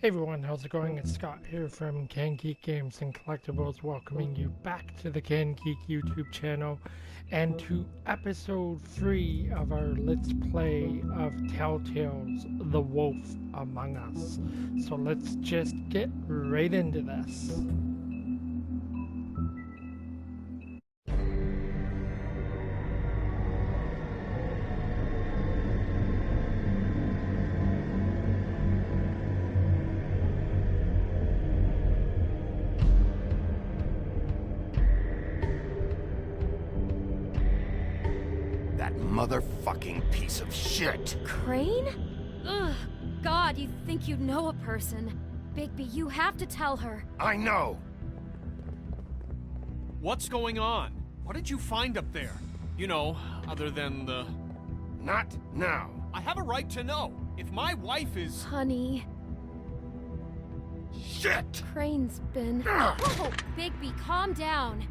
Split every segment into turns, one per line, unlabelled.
Hey everyone, how's it going? It's Scott here from Can Geek Games and Collectibles, welcoming you back to the Can Geek YouTube channel and to episode 3 of our Let's Play of Telltale's The Wolf Among Us. So let's just get right into this.
That motherfucking piece of shit!
Crane? Ugh, God, you think you know a person. Bigby, you have to tell her.
I know!
What's going on? What did you find up there? You know, other than the...
Not now.
I have a right to know. If my wife is...
Honey,
Shit!
Crane's been...
Ah!
Whoa, Bigby, calm down.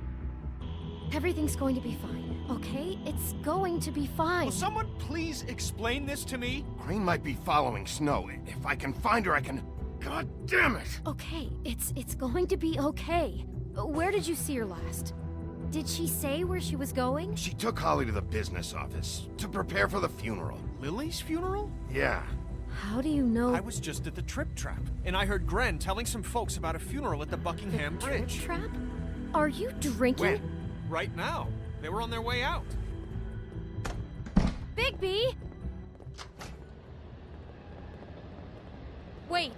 Everything's going to be fine, okay? It's going to be fine.
Will someone please explain this to me?
Crane might be following Snow. If I can find her, I can... God damn it!
Okay, it's going to be okay. Where did you see her last? Did she say where she was going?
She took Holly to the business office to prepare for the funeral.
Lily's funeral?
Yeah.
How do you know?
I was just at the Trip Trap, and I heard Gren telling some folks about a funeral at the Buckingham Bridge.
Trap? Are you drinking?
When?
Right now. They were on their way out.
Bigby! Wait.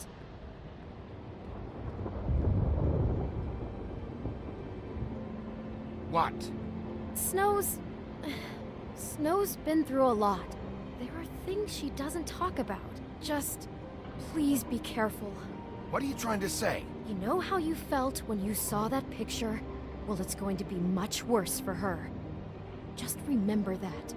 What?
Snow's been through a lot. There are things she doesn't talk about. Just please be careful.
What are you trying to say?
You know how you felt when you saw that picture? Well, it's going to be much worse for her. Just remember that.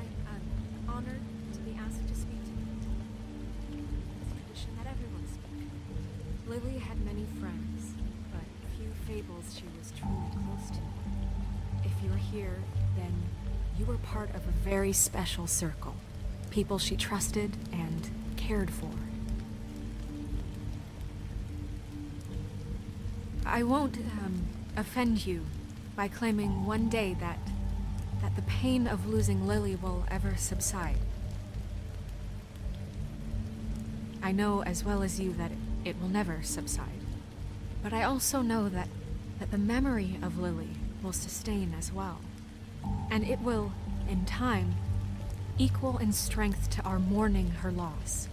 I'm honored to be asked to speak to you. It's a tradition that everyone speak. Lily had many friends, but few fables she was truly close to. If you're here, then you were part of a very special circle. People she trusted and cared for. I won't offend you by claiming one day that the pain of losing Lily will ever subside. I know as well as you that it will never subside. But I also know that the memory of Lily will sustain as well. And it will, in time, equal in strength to our mourning her loss.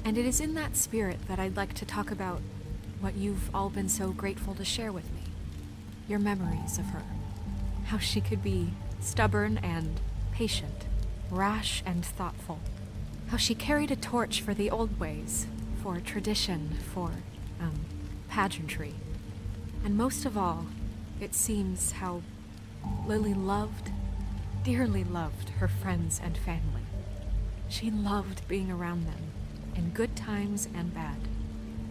And it is in that spirit that I'd like to talk about what you've all been so grateful to share with me. Your memories of her. How she could be stubborn and patient, rash and thoughtful. How she carried a torch for the old ways, for tradition, for, pageantry. And most of all, it seems how Lily loved, dearly loved her friends and family. She loved being around them, in good times and bad.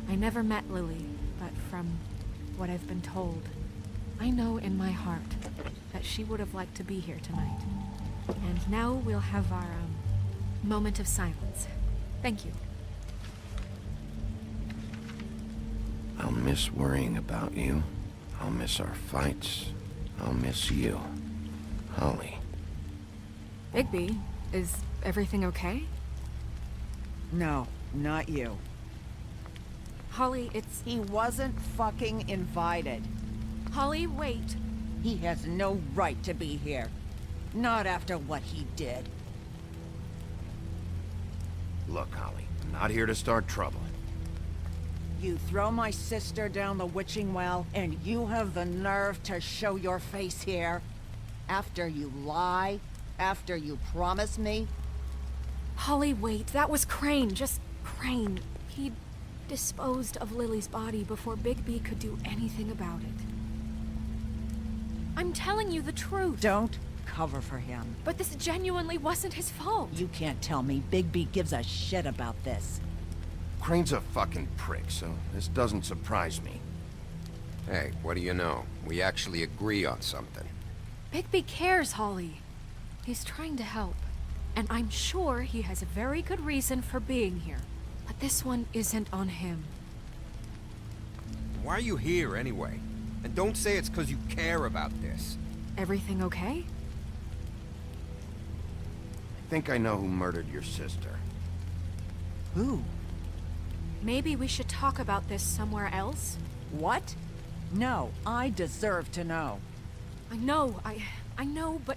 I never met Lily, but from what I've been told, I know in my heart that she would have liked to be here tonight. And now we'll have our, moment of silence. Thank you.
I'll miss worrying about you. I'll miss our fights. I'll miss you. Holly.
Bigby, is everything okay?
No, not you.
Holly, it's...
He wasn't fucking invited.
Holly, wait.
He has no right to be here. Not after what he did.
Look, Holly, I'm not here to start trouble.
You throw my sister down the witching well, and you have the nerve to show your face here? After you lie? After you promise me?
Holly, wait. That was Crane. Just Crane. He disposed of Lily's body before Bigby could do anything about it. I'm telling you the truth.
Don't cover for him.
But this genuinely wasn't his fault.
You can't tell me Bigby gives a shit about this.
Crane's a fucking prick, so this doesn't surprise me.
Hey, what do you know? We actually agree on something.
Bigby cares, Holly. He's trying to help. And I'm sure he has a very good reason for being here. But this one isn't on him.
Why are you here, anyway? And don't say it's because you care about this.
Everything okay?
I think I know who murdered your sister.
Who?
Maybe we should talk about this somewhere else?
What? No, I deserve to know.
I know, but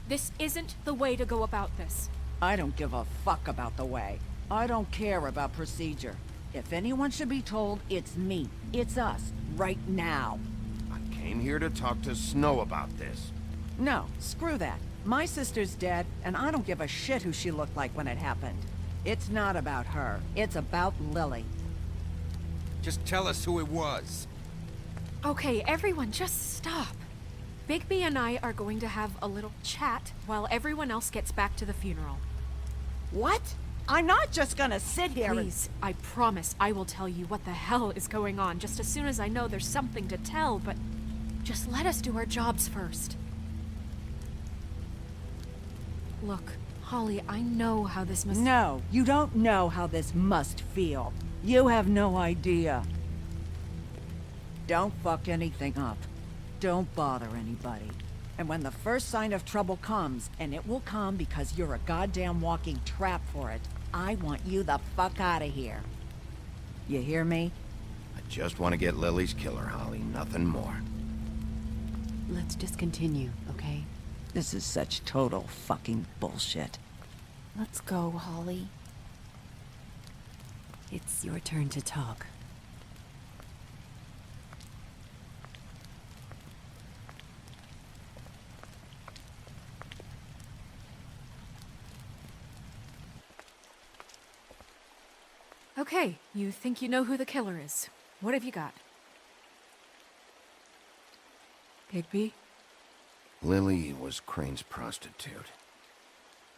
this isn't the way to go about this.
I don't give a fuck about the way. I don't care about procedure. If anyone should be told, it's me. It's us, right now.
I came here to talk to Snow about this.
No, screw that. My sister's dead, and I don't give a shit who she looked like when it happened. It's not about her. It's about Lily.
Just tell us who it was.
Okay, everyone, just stop. Bigby and I are going to have a little chat while everyone else gets back to the funeral.
What? I'm not just gonna sit here
Please, I promise I will tell you what the hell is going on just as soon as I know there's something to tell, but just let us do our jobs first. Look, Holly, I know how this must...
No, you don't know how this must feel. You have no idea. Don't fuck anything up. Don't bother anybody. And when the first sign of trouble comes, and it will come because you're a goddamn walking trap for it, I want you the fuck out of here. You hear me?
I just want to get Lily's killer, Holly, nothing more.
Let's just continue, okay?
This is such total fucking bullshit.
Let's go, Holly. It's your turn to talk.
Okay, you think you know who the killer is. What have you got? Bigby?
Lily was Crane's prostitute.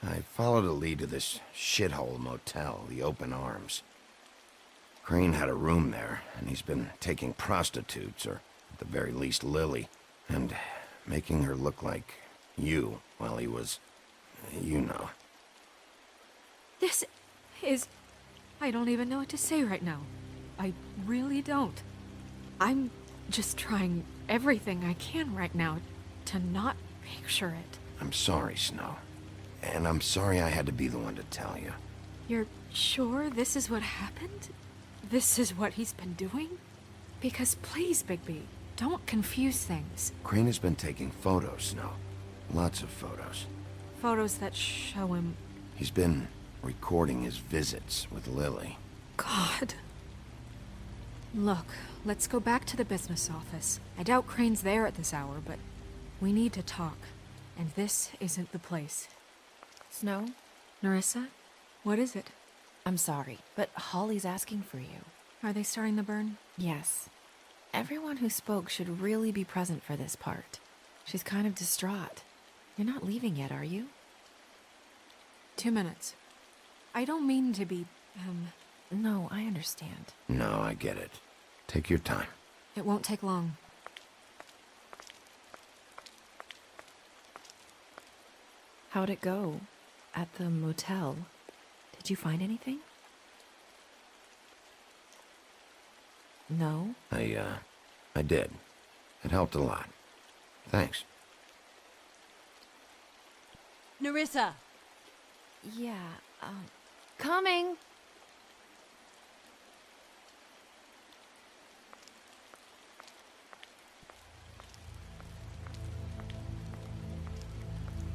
I followed a lead to this shithole motel, the Open Arms. Crane had a room there, and he's been taking prostitutes, or at the very least Lily, and making her look like you while he was, you know.
This is... I don't even know what to say right now. I really don't. I'm just trying everything I can right now to not picture it.
I'm sorry, Snow. And I'm sorry I had to be the one to tell you.
You're sure this is what happened? This is what he's been doing? Because please, Bigby, don't confuse things.
Crane has been taking photos, Snow. Lots of photos.
Photos that show him...
He's been recording his visits with Lily.
God. Look, let's go back to the business office. I doubt Crane's there at this hour, but we need to talk. And this isn't the place.
Snow?
Nerissa? What is it?
I'm sorry, but Holly's asking for you.
Are they starting the burn?
Yes. Everyone who spoke should really be present for this part. She's kind of distraught. You're not leaving yet, are you?
2 minutes. I don't mean to be,
No, I understand.
No, I get it. Take your time.
It won't take long.
How'd it go? At the motel? Did you find anything? No?
I did. It helped a lot. Thanks.
Nerissa!
Yeah, coming!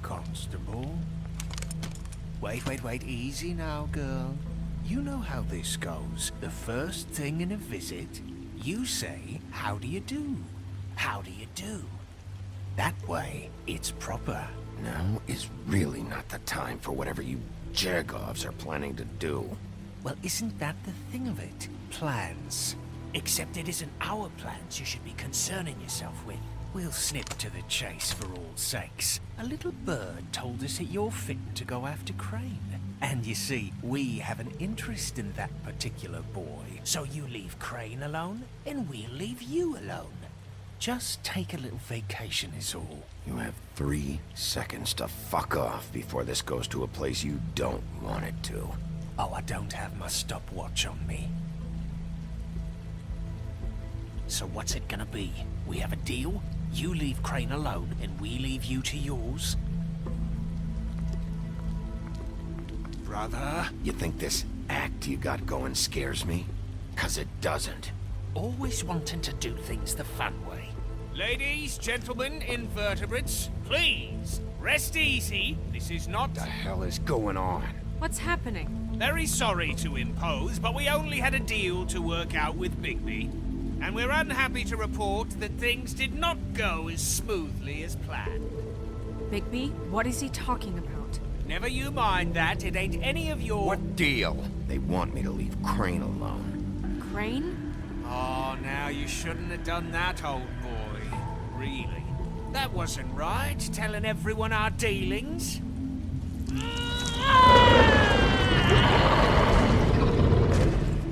Constable? Wait, easy now, girl. You know how this goes. The first thing in a visit, you say, "How do you do? How do you do?" That way, it's proper.
Now is really not the time for whatever you Jagovs are planning to do.
Well, isn't that the thing of it? Plans. Except it isn't our plans you should be concerning yourself with. We'll snip to the chase for all sakes. A little bird told us that you're fit to go after Crane. And you see, we have an interest in that particular boy. So you leave Crane alone, and we'll leave you alone. Just take a little vacation is all.
You have 3 seconds to fuck off before this goes to a place you don't want it to.
Oh, I don't have my stopwatch on me. So what's it gonna be? We have a deal? You leave Crane alone, and we leave you to yours? Brother?
You think this act you got going scares me? 'Cause it doesn't.
Always wanting to do things the fun way.
Ladies, gentlemen, invertebrates, please, rest easy. This is not...
What the hell is going on?
What's happening?
Very sorry to impose, but we only had a deal to work out with Bigby. And we're unhappy to report that things did not go as smoothly as planned.
Bigby, what is he talking about?
Never you mind that, it ain't any of your...
What deal? They want me to leave Crane alone.
Crane?
Oh, now you shouldn't have done that, old boy. Really. That wasn't right, telling everyone our dealings.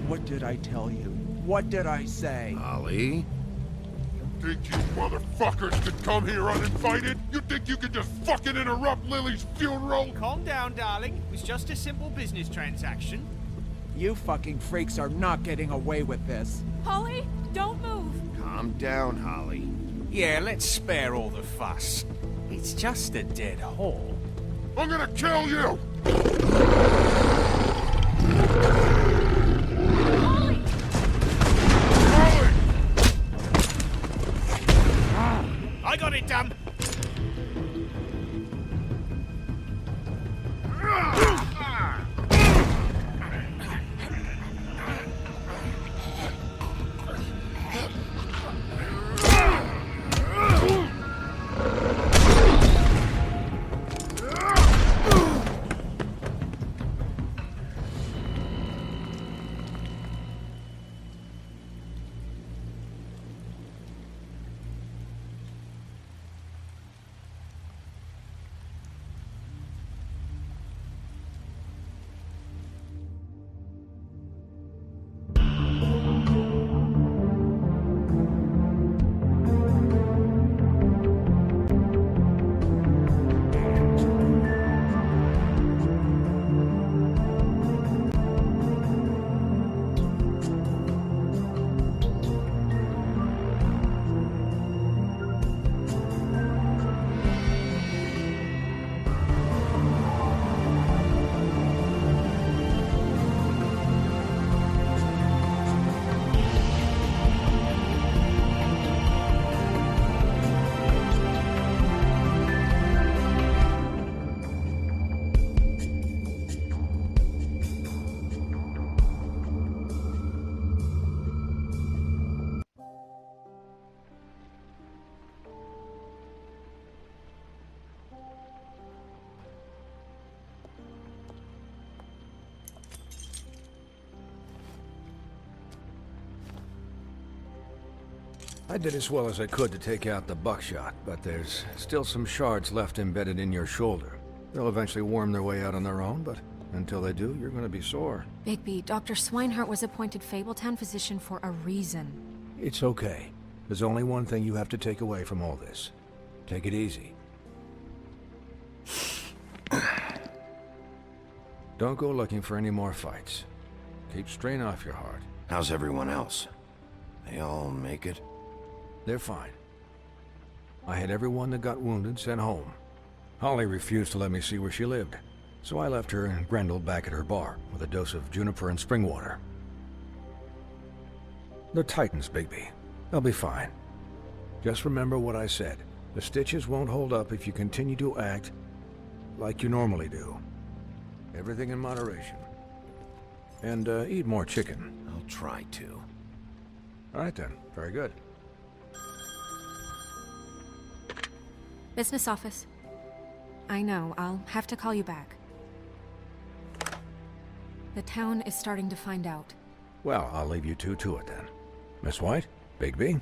What did I tell you? What did I say?
Holly?
You think you motherfuckers could come here uninvited? You think you could just fucking interrupt Lily's funeral?
Calm down, darling. It was just a simple business transaction.
You fucking freaks are not getting away with this.
Holly, don't move!
Calm down, Holly.
Yeah, let's spare all the fuss. It's just a dead hole.
I'm gonna kill you!
Holly!
Holly!
I got it done.
I did as well as I could to take out the buckshot, but there's still some shards left embedded in your shoulder. They'll eventually worm their way out on their own, but until they do, you're gonna be sore.
Bigby, Dr. Swinehart was appointed Fabletown physician for a reason.
It's okay. There's only one thing you have to take away from all this. Take it easy. Don't go looking for any more fights. Keep strain off your heart.
How's everyone else? They all make it?
They're fine. I had everyone that got wounded sent home. Holly refused to let me see where she lived, so I left her and Grendel back at her bar with a dose of juniper and spring water. They're Titans, Bigby. They'll be fine. Just remember what I said. The stitches won't hold up if you continue to act like you normally do. Everything in moderation. And eat more chicken.
I'll try to.
All right then. Very good.
Business office. I know, I'll have to call you back. The town is starting to find out.
Well, I'll leave you two to it then. Miss White? Bigby?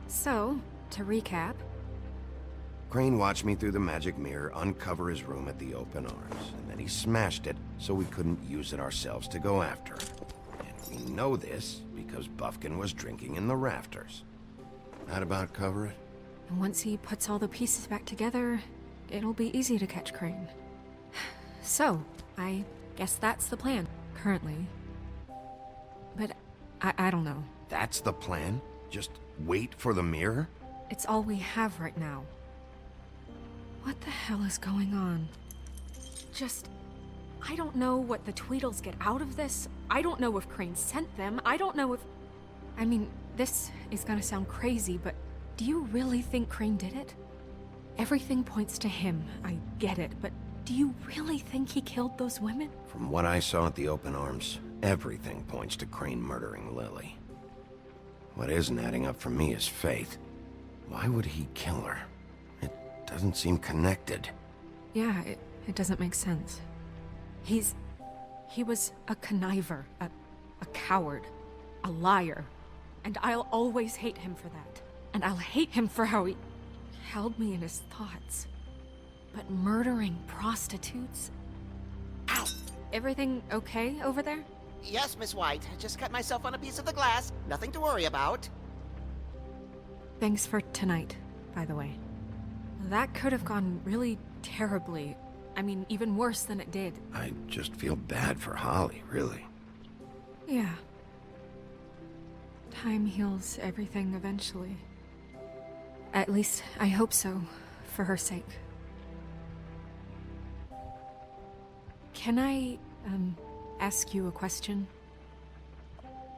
So, to recap,
Crane watched me through the magic mirror uncover his room at the open arms, and then he smashed it so we couldn't use it ourselves to go after him. And we know this because Buffkin was drinking in the rafters. That about cover it?
and once he puts all the pieces back together, it'll be easy to catch Crane. So, I guess that's the plan, currently. But I don't know.
That's the plan? Just wait for the mirror?
It's all we have right now. What the hell is going on? I don't know what the Tweedles get out of this. I don't know if Crane sent them. I don't know if... I mean, this is gonna sound crazy, but do you really think Crane did it? Everything points to him, I get it, but do you really think he killed those women?
From what I saw at the open arms, everything points to Crane murdering Lily. What isn't adding up for me is Faith. Why would he kill her? It doesn't seem connected.
Yeah, it doesn't make sense. He was a conniver, a coward, a liar. And I'll always hate him for that. And I'll hate him for how he held me in his thoughts. But murdering prostitutes?
Ow!
Everything okay over there?
Yes, Miss White. Just cut myself on a piece of the glass. Nothing to worry about.
Thanks for tonight, by the way. That could have gone really terribly. I mean, even worse than it did.
I just feel bad for Holly, really.
Yeah. Time heals everything eventually. At least, I hope so, for her sake. Can I, ask you a question?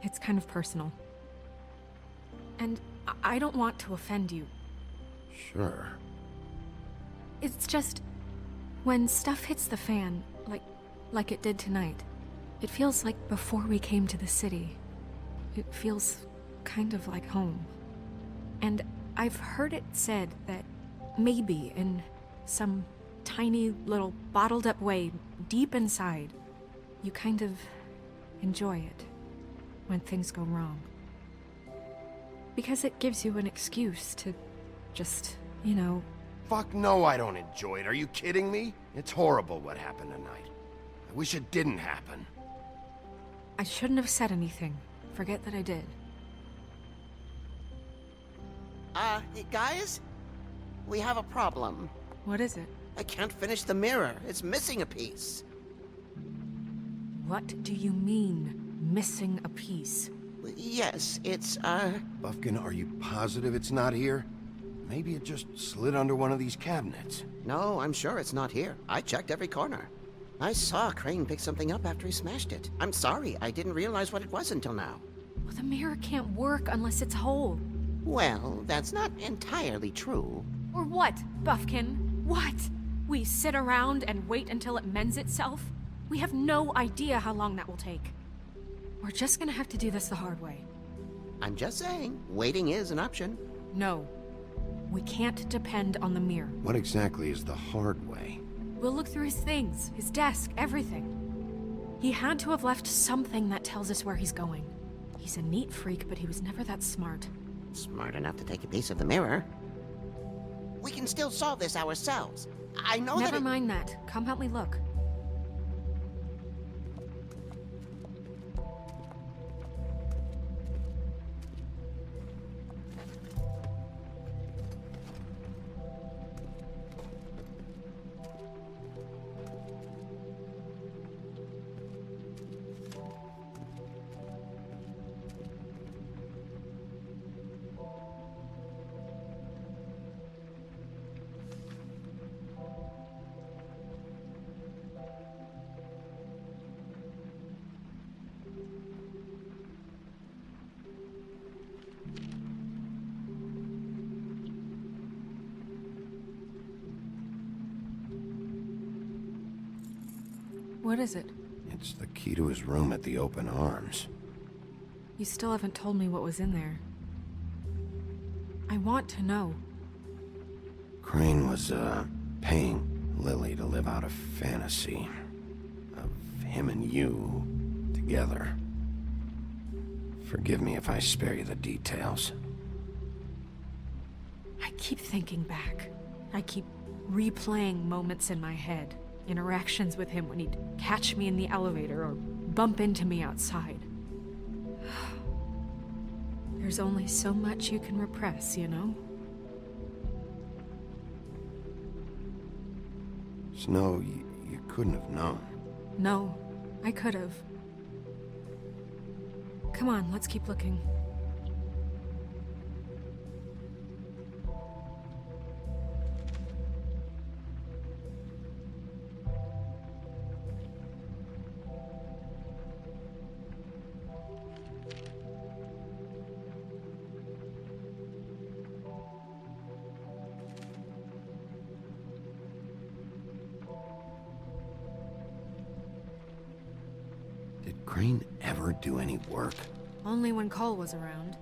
It's kind of personal. And I don't want to offend you.
Sure.
It's just... when stuff hits the fan, like it did tonight, it feels like before we came to the city. It feels kind of like home. And I've heard it said that maybe in some tiny little bottled up way deep inside, you kind of enjoy it when things go wrong. Because it gives you an excuse to just, you know...
Fuck no, I don't enjoy it. Are you kidding me? It's horrible what happened tonight. I wish it didn't happen.
I shouldn't have said anything. Forget that I did.
Guys? We have a problem.
What is it?
I can't finish the mirror. It's missing a piece.
What do you mean, missing a piece?
Yes, it's,
Buffkin, are you positive it's not here? Maybe it just slid under one of these cabinets.
No, I'm sure it's not here. I checked every corner. I saw Crane pick something up after he smashed it. I'm sorry, I didn't realize what it was until now.
Well, the mirror can't work unless it's whole.
Well, that's not entirely true.
Or what, Buffkin? What? We sit around and wait until it mends itself? We have no idea how long that will take. We're just gonna have to do this the hard way.
I'm just saying, waiting is an option.
No. We can't depend on the mirror.
What exactly is the hard way?
We'll look through his things, his desk, everything. He had to have left something that tells us where he's going. He's a neat freak, but he was never that smart.
Smart enough to take a piece of the mirror. We can still solve this ourselves. I know
Never mind that. Come help me look. What is it?
It's the key to his room at the Open Arms.
You still haven't told me what was in there. I want to know.
Crane was, paying Lily to live out a fantasy of him and you together. Forgive me if I spare you the details.
I keep thinking back. I keep replaying moments in my head. Interactions with him when he'd catch me in the elevator or bump into me outside. There's only so much you can repress, you know?
Snow, you couldn't have known.
No, I could have. Come on, let's keep looking.
Did Crane ever do any work?
Only when Cole was around.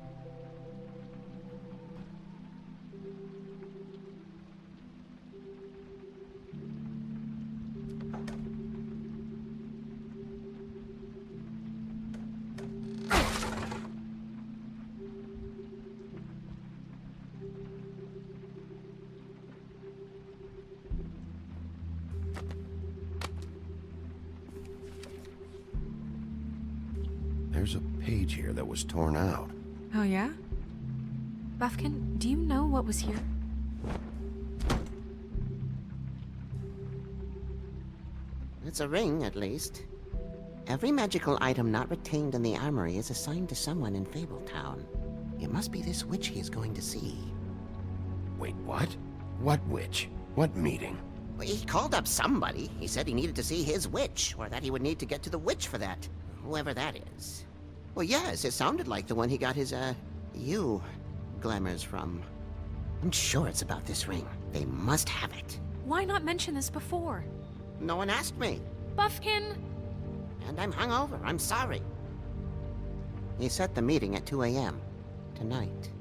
There's a page here that was torn out.
Oh yeah? Buffkin, do you know what was here?
It's a ring, at least. Every magical item not retained in the armory is assigned to someone in Fabletown. It must be this witch he is going to see.
Wait, what? What witch? What meeting?
Well, he called up somebody. He said he needed to see his witch, or that he would need to get to the witch for that. Whoever that is. Well, yes, it sounded like the one he got his, you glamours from. I'm sure it's about this ring. They must have it.
Why not mention this before?
No one asked me.
Buffkin!
And I'm hungover. I'm sorry. He set the meeting at 2 a.m. tonight.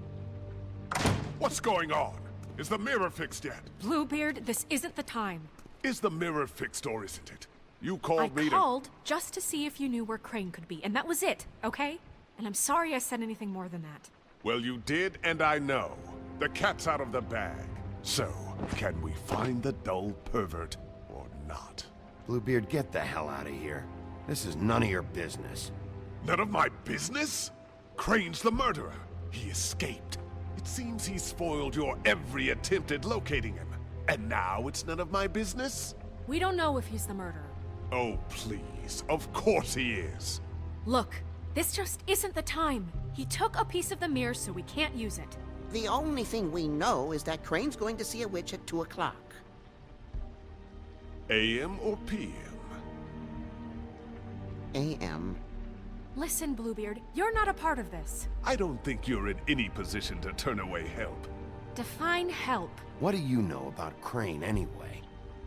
What's going on? Is the mirror fixed yet?
Bluebeard, this isn't the time.
Is the mirror fixed or isn't it? You called me to...
I called just to see if you knew where Crane could be, and that was it, okay? And I'm sorry I said anything more than that.
Well, you did, and I know. The cat's out of the bag. So, can we find the dull pervert or not?
Bluebeard, get the hell out of here. This is none of your business.
None of my business? Crane's the murderer. He escaped. It seems he spoiled your every attempt at locating him. And now it's none of my business?
We don't know if he's the murderer.
Oh, please. Of course he is.
Look, this just isn't the time. He took a piece of the mirror, so we can't use it.
The only thing we know is that Crane's going to see a witch at 2 o'clock.
AM or PM?
AM.
Listen, Bluebeard, you're not a part of this.
I don't think you're in any position to turn away help.
Define help.
What do you know about Crane, anyway?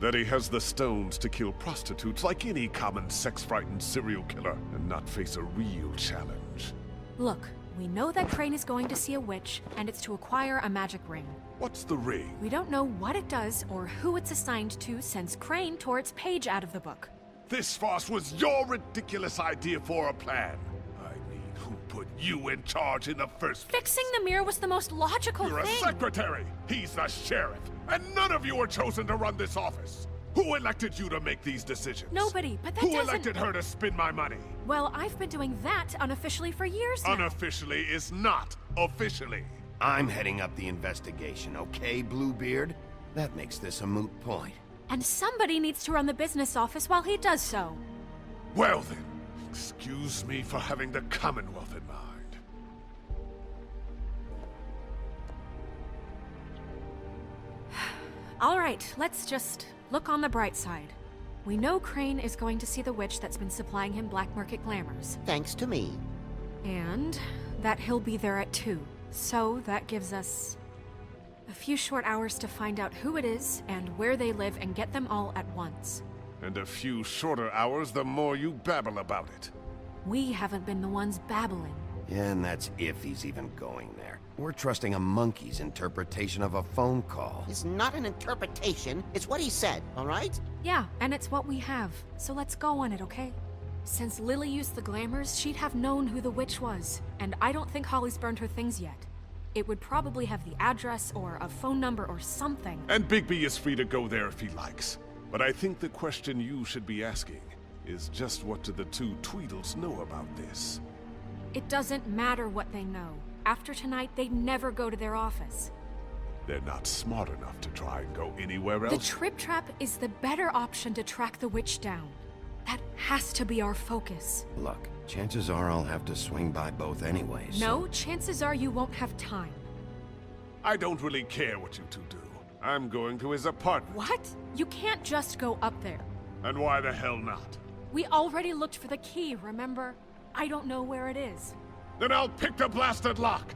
That he has the stones to kill prostitutes like any common sex-frightened serial killer and not face a real challenge.
Look, we know that Crane is going to see a witch, and it's to acquire a magic ring.
What's the ring?
We don't know what it does or who it's assigned to since Crane tore its page out of the book.
This farce was your ridiculous idea for a plan. I mean, who put you in charge in the first place?
Fixing the mirror was the most logical
You're
thing.
a secretary! He's the sheriff! And none of you were chosen to run this office! Who elected you to make these decisions?
Nobody, but that
Who
doesn't...
elected her to spend my money?
Well, I've been doing that unofficially for years now.
Unofficially is not officially.
I'm heading up the investigation, okay, Bluebeard? That makes this a moot point.
And somebody needs to run the business office while he does so.
Well then, excuse me for having the Commonwealth in mind.
All right, let's just look on the bright side. We know Crane is going to see the witch that's been supplying him black market glamours.
Thanks to me.
And that he'll be there at 2. So that gives us a few short hours to find out who it is and where they live and get them all at once.
And a few shorter hours, the more you babble about it.
We haven't been the ones babbling.
Yeah, and that's if he's even going there. We're trusting a monkey's interpretation of a phone call.
It's not an interpretation, it's what he said, all right?
Yeah, and it's what we have. So let's go on it, okay? Since Lily used the glamours, she'd have known who the witch was. And I don't think Holly's burned her things yet. It would probably have the address or a phone number or something.
And Bigby is free to go there if he likes. But I think the question you should be asking is just what do the two Tweedles know about this?
It doesn't matter what they know. After tonight, they'd never go to their office.
They're not smart enough to try and go anywhere else.
The Trip Trap is the better option to track the witch down. That has to be our focus.
Look, chances are I'll have to swing by both anyways.
No, chances are you won't have time.
I don't really care what you two do. I'm going to his apartment.
What? You can't just go up there.
And why the hell not?
We already looked for the key, remember? I don't know where it is.
Then I'll pick the blasted lock!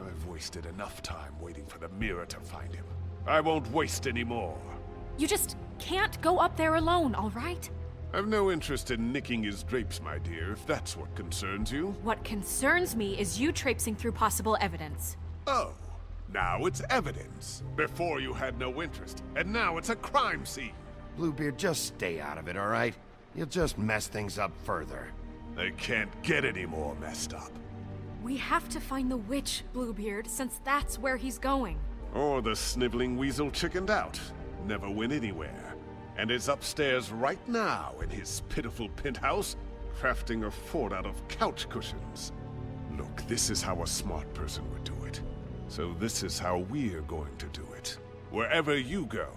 I've wasted enough time waiting for the mirror to find him. I won't waste any more.
You just can't go up there alone, all right?
I've no interest in nicking his drapes, my dear, if that's what concerns you.
What concerns me is you traipsing through possible evidence.
Oh, now it's evidence. Before you had no interest, and now it's a crime scene.
Bluebeard, just stay out of it, all right? You'll just mess things up further.
They can't get any more messed up.
We have to find the witch, Bluebeard, since that's where he's going.
Or the sniveling weasel chickened out. Never went anywhere. And is upstairs right now in his pitiful penthouse, crafting a fort out of couch cushions. Look, this is how a smart person would do it. So this is how we're going to do it. Wherever you go,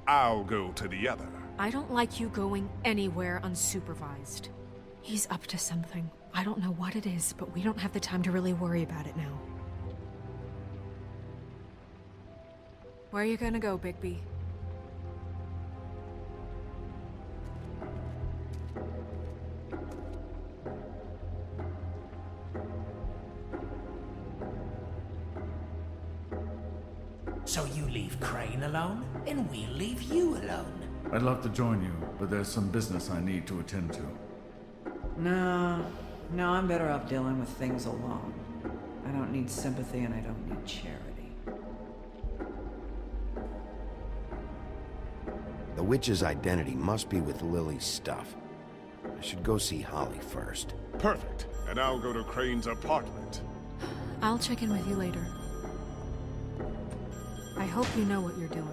I'll go to the other.
I don't like you going anywhere unsupervised. He's up to something. I don't know what it is, but we don't have the time to really worry about it now. Where are you gonna go, Bigby?
So you leave Crane alone, and we'll leave you alone.
I'd love to join you, but there's some business I need to attend to.
No, I'm better off dealing with things alone. I don't need sympathy and I don't need charity.
The witch's identity must be with Lily's stuff. I should go see Holly first.
Perfect. And I'll go to Crane's apartment.
I'll check in with you later. I hope you know what you're doing.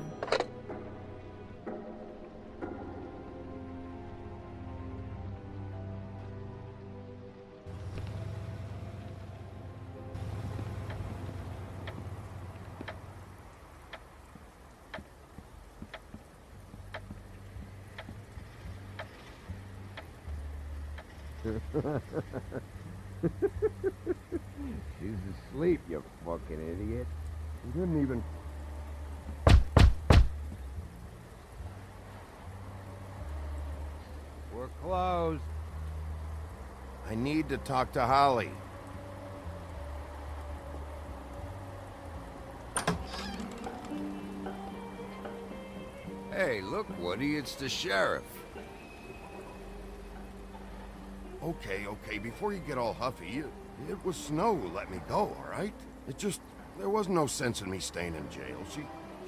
She's asleep, you fucking idiot. She didn't even... We're closed. I need to talk to Holly.
Hey, look, Woody, it's the sheriff.
Okay, before you get all huffy, it was Snow who let me go, all right? There was no sense in me staying in jail.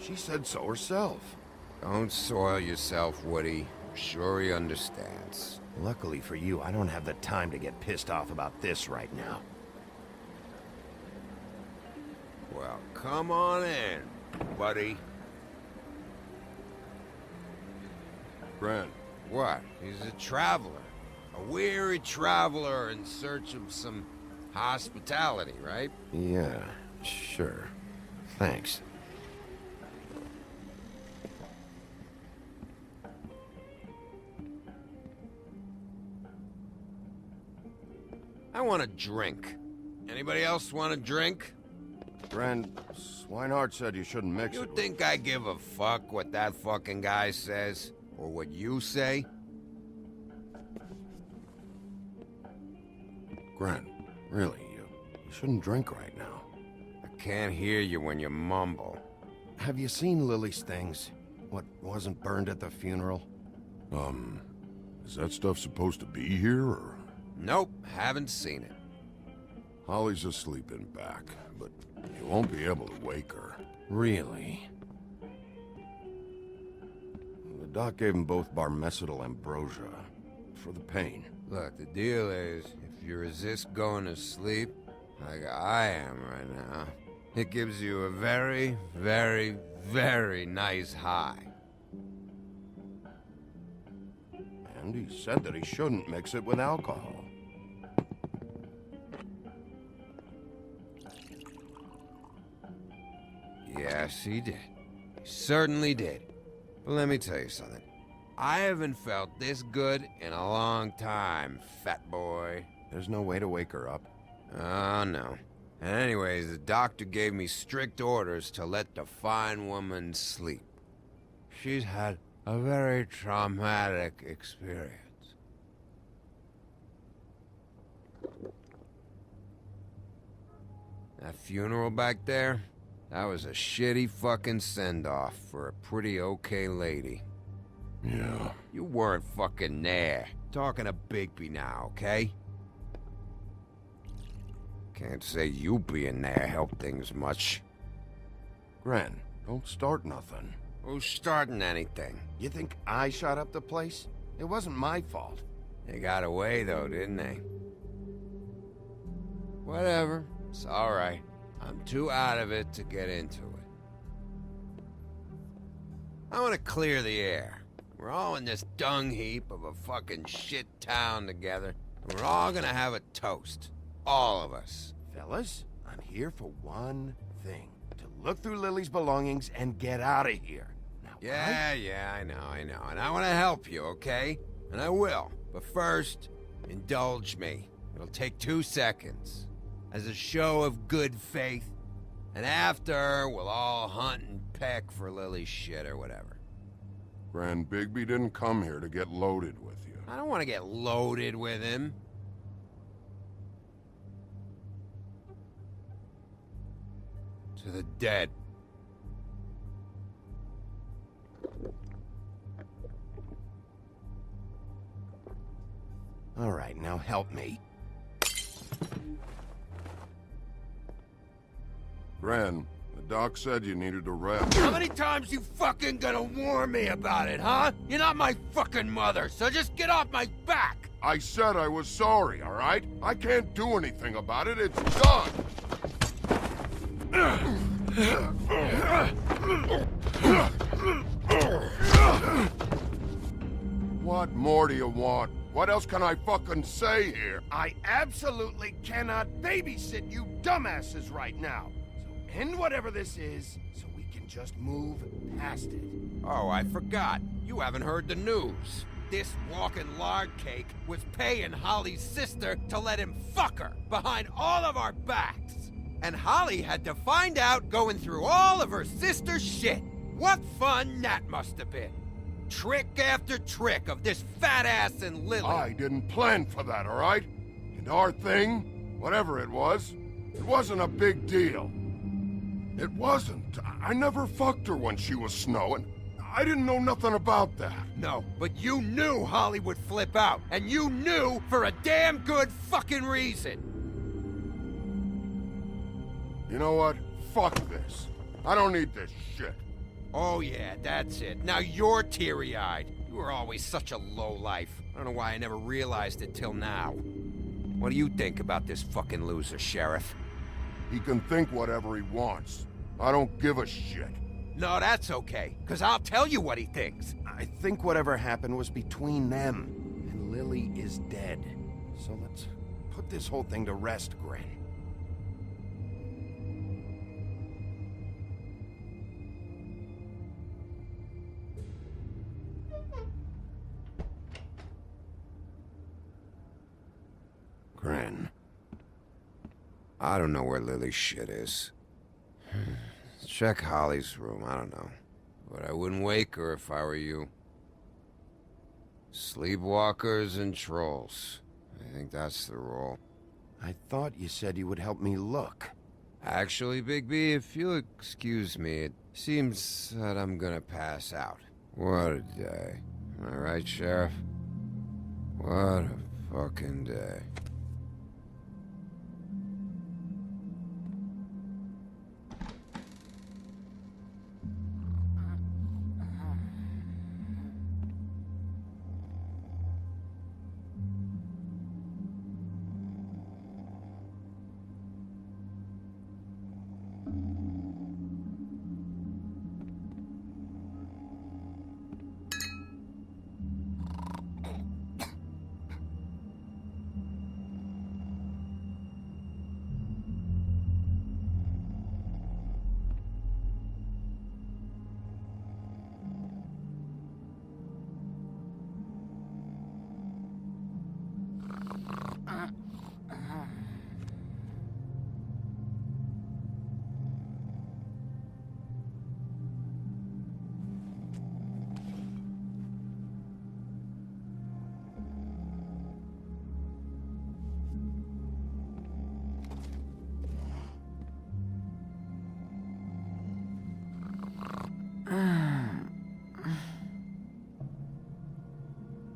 She said so herself.
Don't soil yourself, Woody. I'm sure he understands.
Luckily for you, I don't have the time to get pissed off about this right now.
Well, come on in, buddy.
Brent.
What? He's a traveler. A weary traveler in search of some hospitality, right?
Yeah, sure. Thanks.
I want a drink. Anybody else want a drink?
Brent, Swinehart said you shouldn't mix it.
You think I give a fuck what that fucking guy says? Or what you say?
Grant, really, you shouldn't drink right now.
I can't hear you when you mumble.
Have you seen Lily's things? What wasn't burned at the funeral?
Is that stuff supposed to be here, or...?
Nope, haven't seen it.
Holly's asleep in back, but you won't be able to wake her.
Really? The doc gave them both Barmecidal ambrosia for the pain.
Look, the deal is, if you resist going to sleep, like I am right now, it gives you a very, very, very nice high.
And he said that he shouldn't mix it with alcohol.
Yes, he did. He certainly did. But let me tell you something. I haven't felt this good in a long time, fat boy.
There's no way to wake her up.
Oh, no. And anyways, the doctor gave me strict orders to let the fine woman sleep. She's had a very traumatic experience. That funeral back there, that was a shitty fucking send-off for a pretty okay lady.
Yeah.
You weren't fucking there. Talking to Bigby now, okay? Can't say you being there helped things much.
Gren, don't start nothing.
Who's starting anything?
You think I shot up the place? It wasn't my fault.
They got away, though, didn't they? Whatever. It's alright. I'm too out of it to get into it. I want to clear the air. We're all in this dung heap of a fucking shit town together, and we're all gonna have a toast. All of us.
Fellas, I'm here for one thing. To look through Lily's belongings and get out of here. Now,
Yeah, I know. And I want to help you, okay? And I will. But first, indulge me. It'll take 2 seconds. As a show of good faith. And after, we'll all hunt and peck for Lily's shit or whatever.
Grand Bigby didn't come here to get loaded with you.
I don't want to get loaded with him. To the dead.
All right, now help me.
Gran, the doc said you needed a rest.
How many times you fucking gonna warn me about it, huh? You're not my fucking mother, so just get off my back!
I said I was sorry, all right? I can't do anything about it. It's done! What more do you want? What else can I fucking say here?
I absolutely cannot babysit you dumbasses right now. So end whatever this is, so we can just move past it.
Oh, I forgot. You haven't heard the news. This walking lard cake was paying Holly's sister to let him fuck her behind all of our backs. And Holly had to find out going through all of her sister's shit. What fun that must have been. Trick after trick of this fat ass and Lily.
I didn't plan for that, all right? And our thing, whatever it wasn't a big deal. It wasn't. I never fucked her when she was snowing. I didn't know nothing about that.
No, but you knew Holly would flip out. And you knew for a damn good fucking reason.
You know what? Fuck this. I don't need this shit.
Oh yeah, that's it. Now you're teary-eyed. You were always such a lowlife. I don't know why I never realized it till now. What do you think about this fucking loser, Sheriff?
He can think whatever he wants. I don't give a shit.
No, that's okay, because I'll tell you what he thinks.
I think whatever happened was between them, and Lily is dead. So let's put this whole thing to rest, Gren.
Gran.
I don't know where Lily's shit is. Check Holly's room, I don't know. But I wouldn't wake her if I were you. Sleepwalkers and trolls. I think that's the rule.
I thought you said you would help me look.
Actually, Bigby, if you'll excuse me, it seems that I'm gonna pass out. What a day.
Am I right, Sheriff? What a fucking day.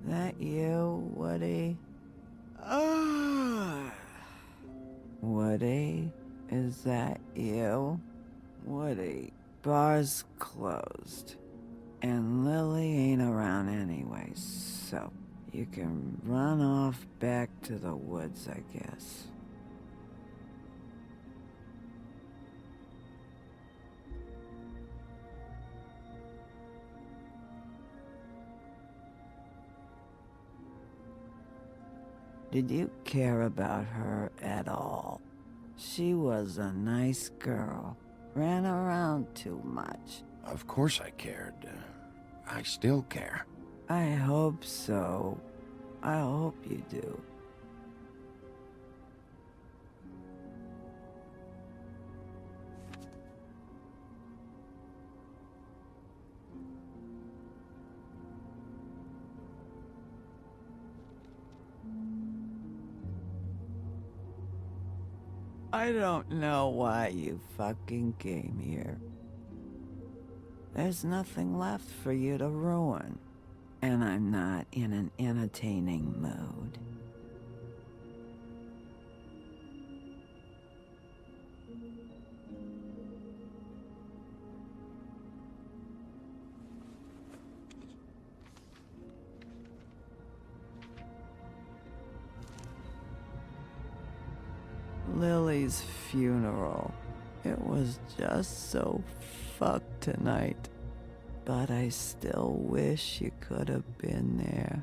That you, Woody? Woody? Is that you? Woody, bar's closed. And Lily ain't around anyway, so you can run off back to the woods, I guess. Did you care about her at all? She was a nice girl. Ran around too much.
Of course I cared. I still care.
I hope so. I hope you do. I don't know why you fucking came here. There's nothing left for you to ruin. And I'm not in an entertaining mood. Lily's funeral. It was just so fucked tonight. But I still wish you could have been there.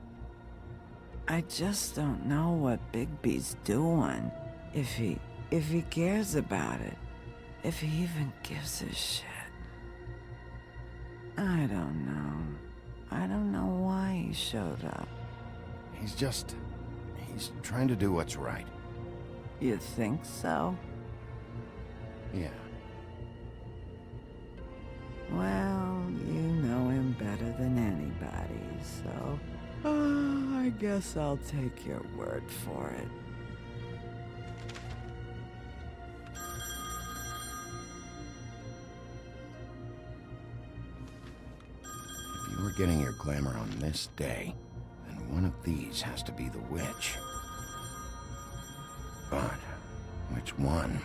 I just don't know what Bigby's doing. If he cares about it. If he even gives a shit. I don't know. I don't know why he showed up.
He's trying to do what's right.
You think so?
Yeah.
Well, you know him better than anybody, so... I guess I'll take your word for it.
If you were getting your glamour on this day, then one of these has to be the witch. But which one?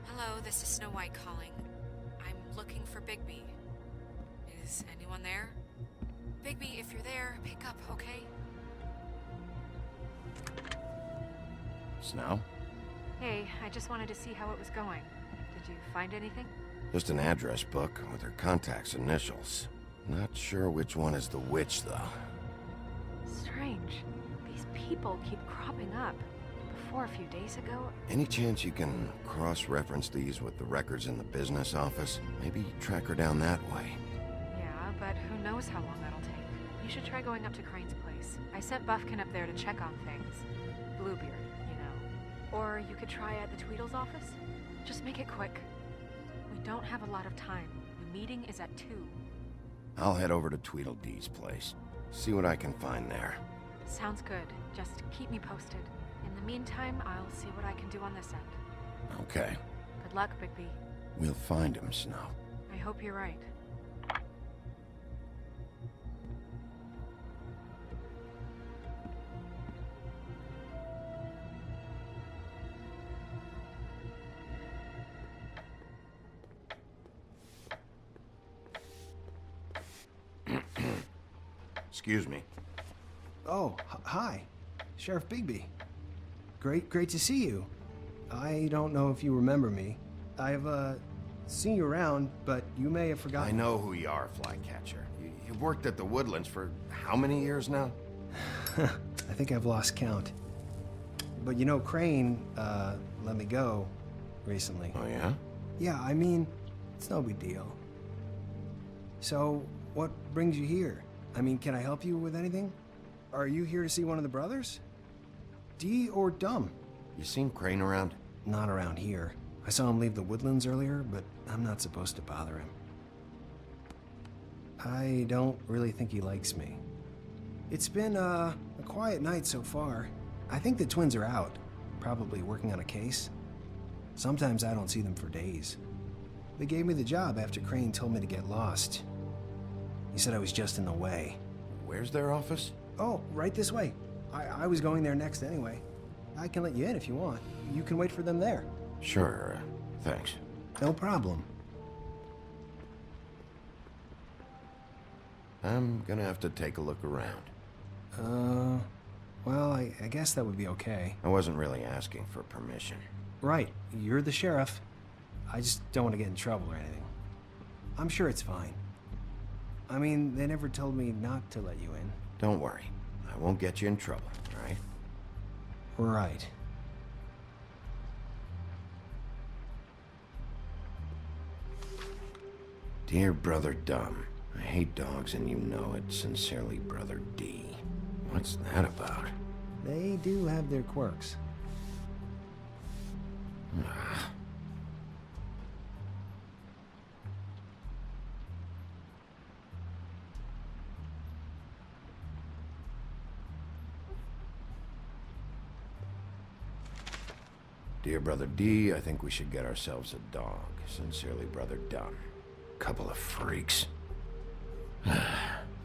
Hello, this is Snow White calling. I'm looking for Bigby. Is anyone there? Bigby, if you're there, pick up, okay?
Snow?
Hey, I just wanted to see how it was going. Did you find anything?
Just an address book with her contact's initials. Not sure which one is the witch, though.
Strange. These people keep cropping up. Before, a few days ago...
Any chance you can cross-reference these with the records in the business office? Maybe track her down that way.
Yeah, but who knows how long that'll take. You should try going up to Crane's place. I sent Buffkin up there to check on things. Bluebeard, you know. Or you could try at the Tweedle's office. Just make it quick. We don't have a lot of time. The meeting is at 2.
I'll head over to Tweedledee's place. See what I can find there.
Sounds good. Just keep me posted. In the meantime, I'll see what I can do on this end.
Okay.
Good luck, Bigby.
We'll find him, Snow.
I hope you're right.
Excuse me.
Oh, hi. Sheriff Bigby. Great to see you. I don't know if you remember me. I've, seen you around, but you may have forgotten.
I know who you are, Flycatcher. You've worked at the Woodlands for how many years now?
I think I've lost count. But you know, Crane, let me go recently.
Oh, yeah?
Yeah, I mean, it's no big deal. So, what brings you here? I mean, can I help you with anything? Are you here to see one of the brothers? Dee or Dumb?
You seen Crane around?
Not around here. I saw him leave the Woodlands earlier, but I'm not supposed to bother him. I don't really think he likes me. It's been, a quiet night so far. I think the twins are out, probably working on a case. Sometimes I don't see them for days. They gave me the job after Crane told me to get lost. He said I was just in the way.
Where's their office?
Oh, right this way. I was going there next anyway. I can let you in if you want. You can wait for them there.
Sure, thanks.
No problem.
I'm gonna have to take a look around.
Well, I guess that would be okay.
I wasn't really asking for permission.
Right, you're the sheriff. I just don't want to get in trouble or anything. I'm sure it's fine. I mean, they never told me not to let you in.
Don't worry. I won't get you in trouble, all right?
Right.
Dear Brother Dumb, I hate dogs and you know it. Sincerely, Brother D. What's that about?
They do have their quirks.
Dear Brother D, I think we should get ourselves a dog. Sincerely, Brother Dumb. Couple of freaks.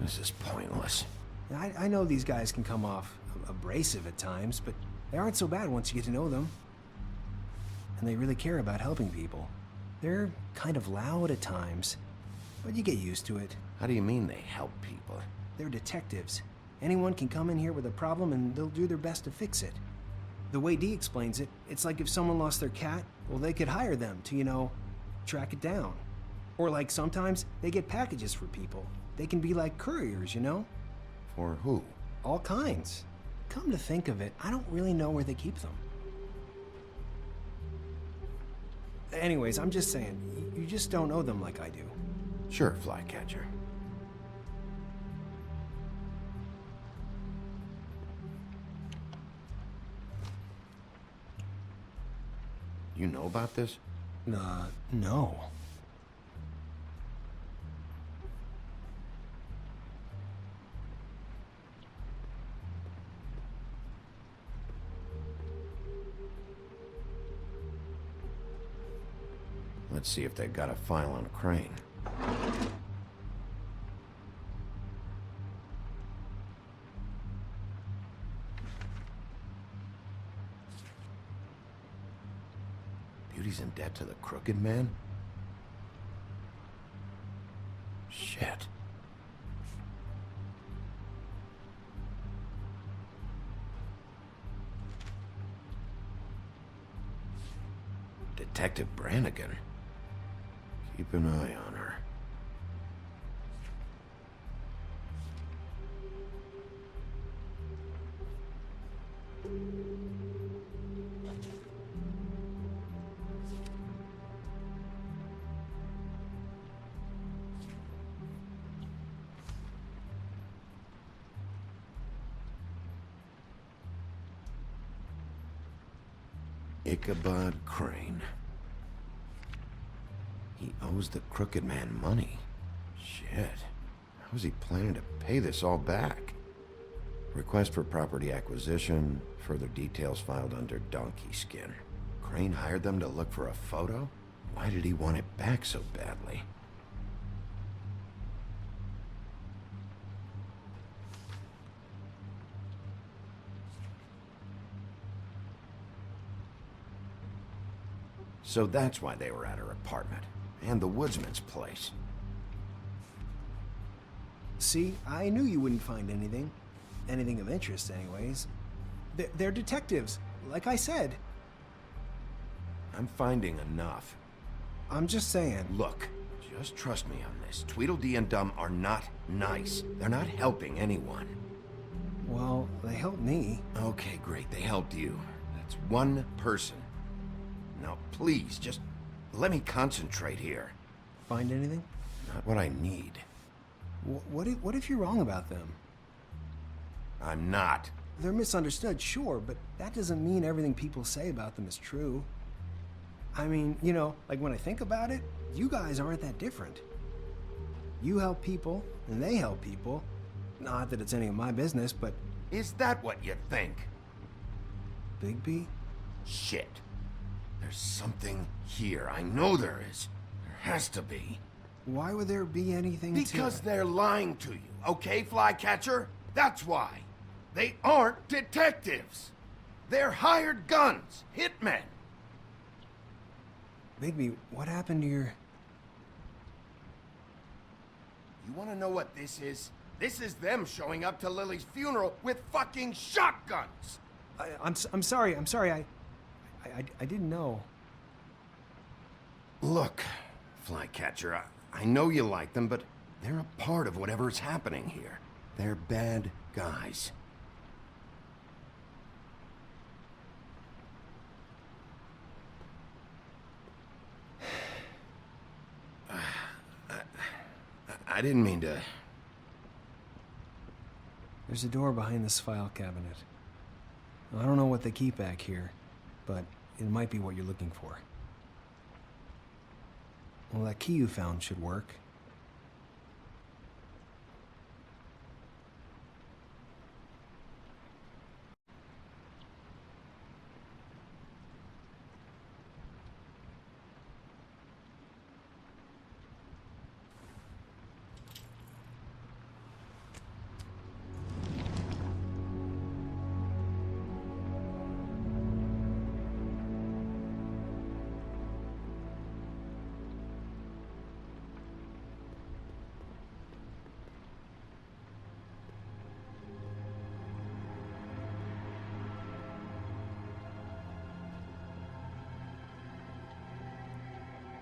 This is pointless.
I know these guys can come off abrasive at times, but they aren't so bad once you get to know them. And they really care about helping people. They're kind of loud at times, but you get used to it.
How do you mean they help people?
They're detectives. Anyone can come in here with a problem and they'll do their best to fix it. The way Dee explains it, it's like if someone lost their cat, well, they could hire them to, you know, track it down. Or like sometimes they get packages for people. They can be like couriers, you know?
For who?
All kinds. Come to think of it, I don't really know where they keep them. Anyways, I'm just saying, you just don't know them like I do.
Sure, Flycatcher. You know about this?
No.
Let's see if they got a file on Crane. Beauty's in debt to the Crooked Man? Shit. Detective Brannigan. Keep an eye on her. Ichabod Crane. He owes the Crooked Man money. Shit. How's he planning to pay this all back? Request for property acquisition. Further details filed under Donkey Skin. Crane hired them to look for a photo? Why did he want it back so badly? So that's why they were at her apartment. And the woodsman's place.
See, I knew you wouldn't find anything. Anything of interest, anyways. They're detectives, like I said.
I'm finding enough.
I'm just saying.
Look, just trust me on this. Tweedledee and Dum are not nice. They're not helping anyone.
Well, they helped me.
Okay, great. They helped you. That's one person. Now, please, just let me concentrate here.
Find anything?
Not what I need.
What if you're wrong about them?
I'm not.
They're misunderstood, sure, but that doesn't mean everything people say about them is true. I mean, you know, like when I think about it, you guys aren't that different. You help people, and they help people. Not that it's any of my business, but...
Is that what you think?
Bigby?
Shit. There's something here. I know there is. There has to be.
Why would there be anything
Because they're lying to you, okay, Flycatcher? That's why. They aren't detectives. They're hired guns, hitmen.
Bigby, what happened to your...
You want to know what this is? This is them showing up to Lily's funeral with fucking shotguns!
I'm sorry, I didn't know.
Look, Flycatcher, I know you like them, but they're a part of whatever's happening here. They're bad guys. I didn't mean to...
There's a door behind this file cabinet. I don't know what they keep back here, but it might be what you're looking for. Well, that key you found should work.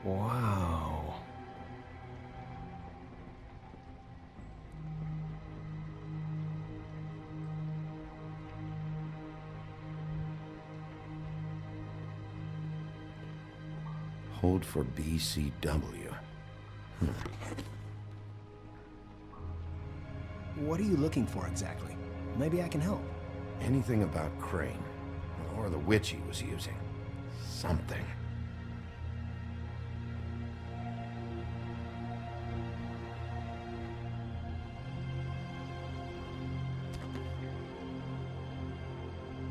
Wow.
Hold for BCW.
What are you looking for exactly? Maybe I can help.
Anything about Crane, or the witch he was using. Something.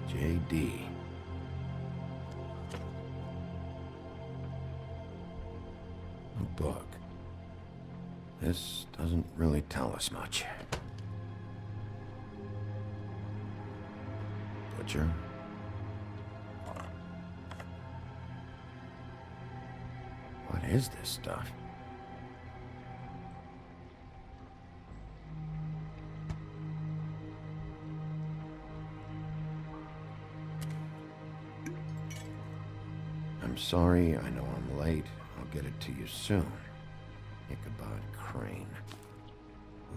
JD. A book. This doesn't really tell us much. Butcher. What is this stuff? I'm sorry, I know I'm late. I'll get it to you soon. Ichabod Crane.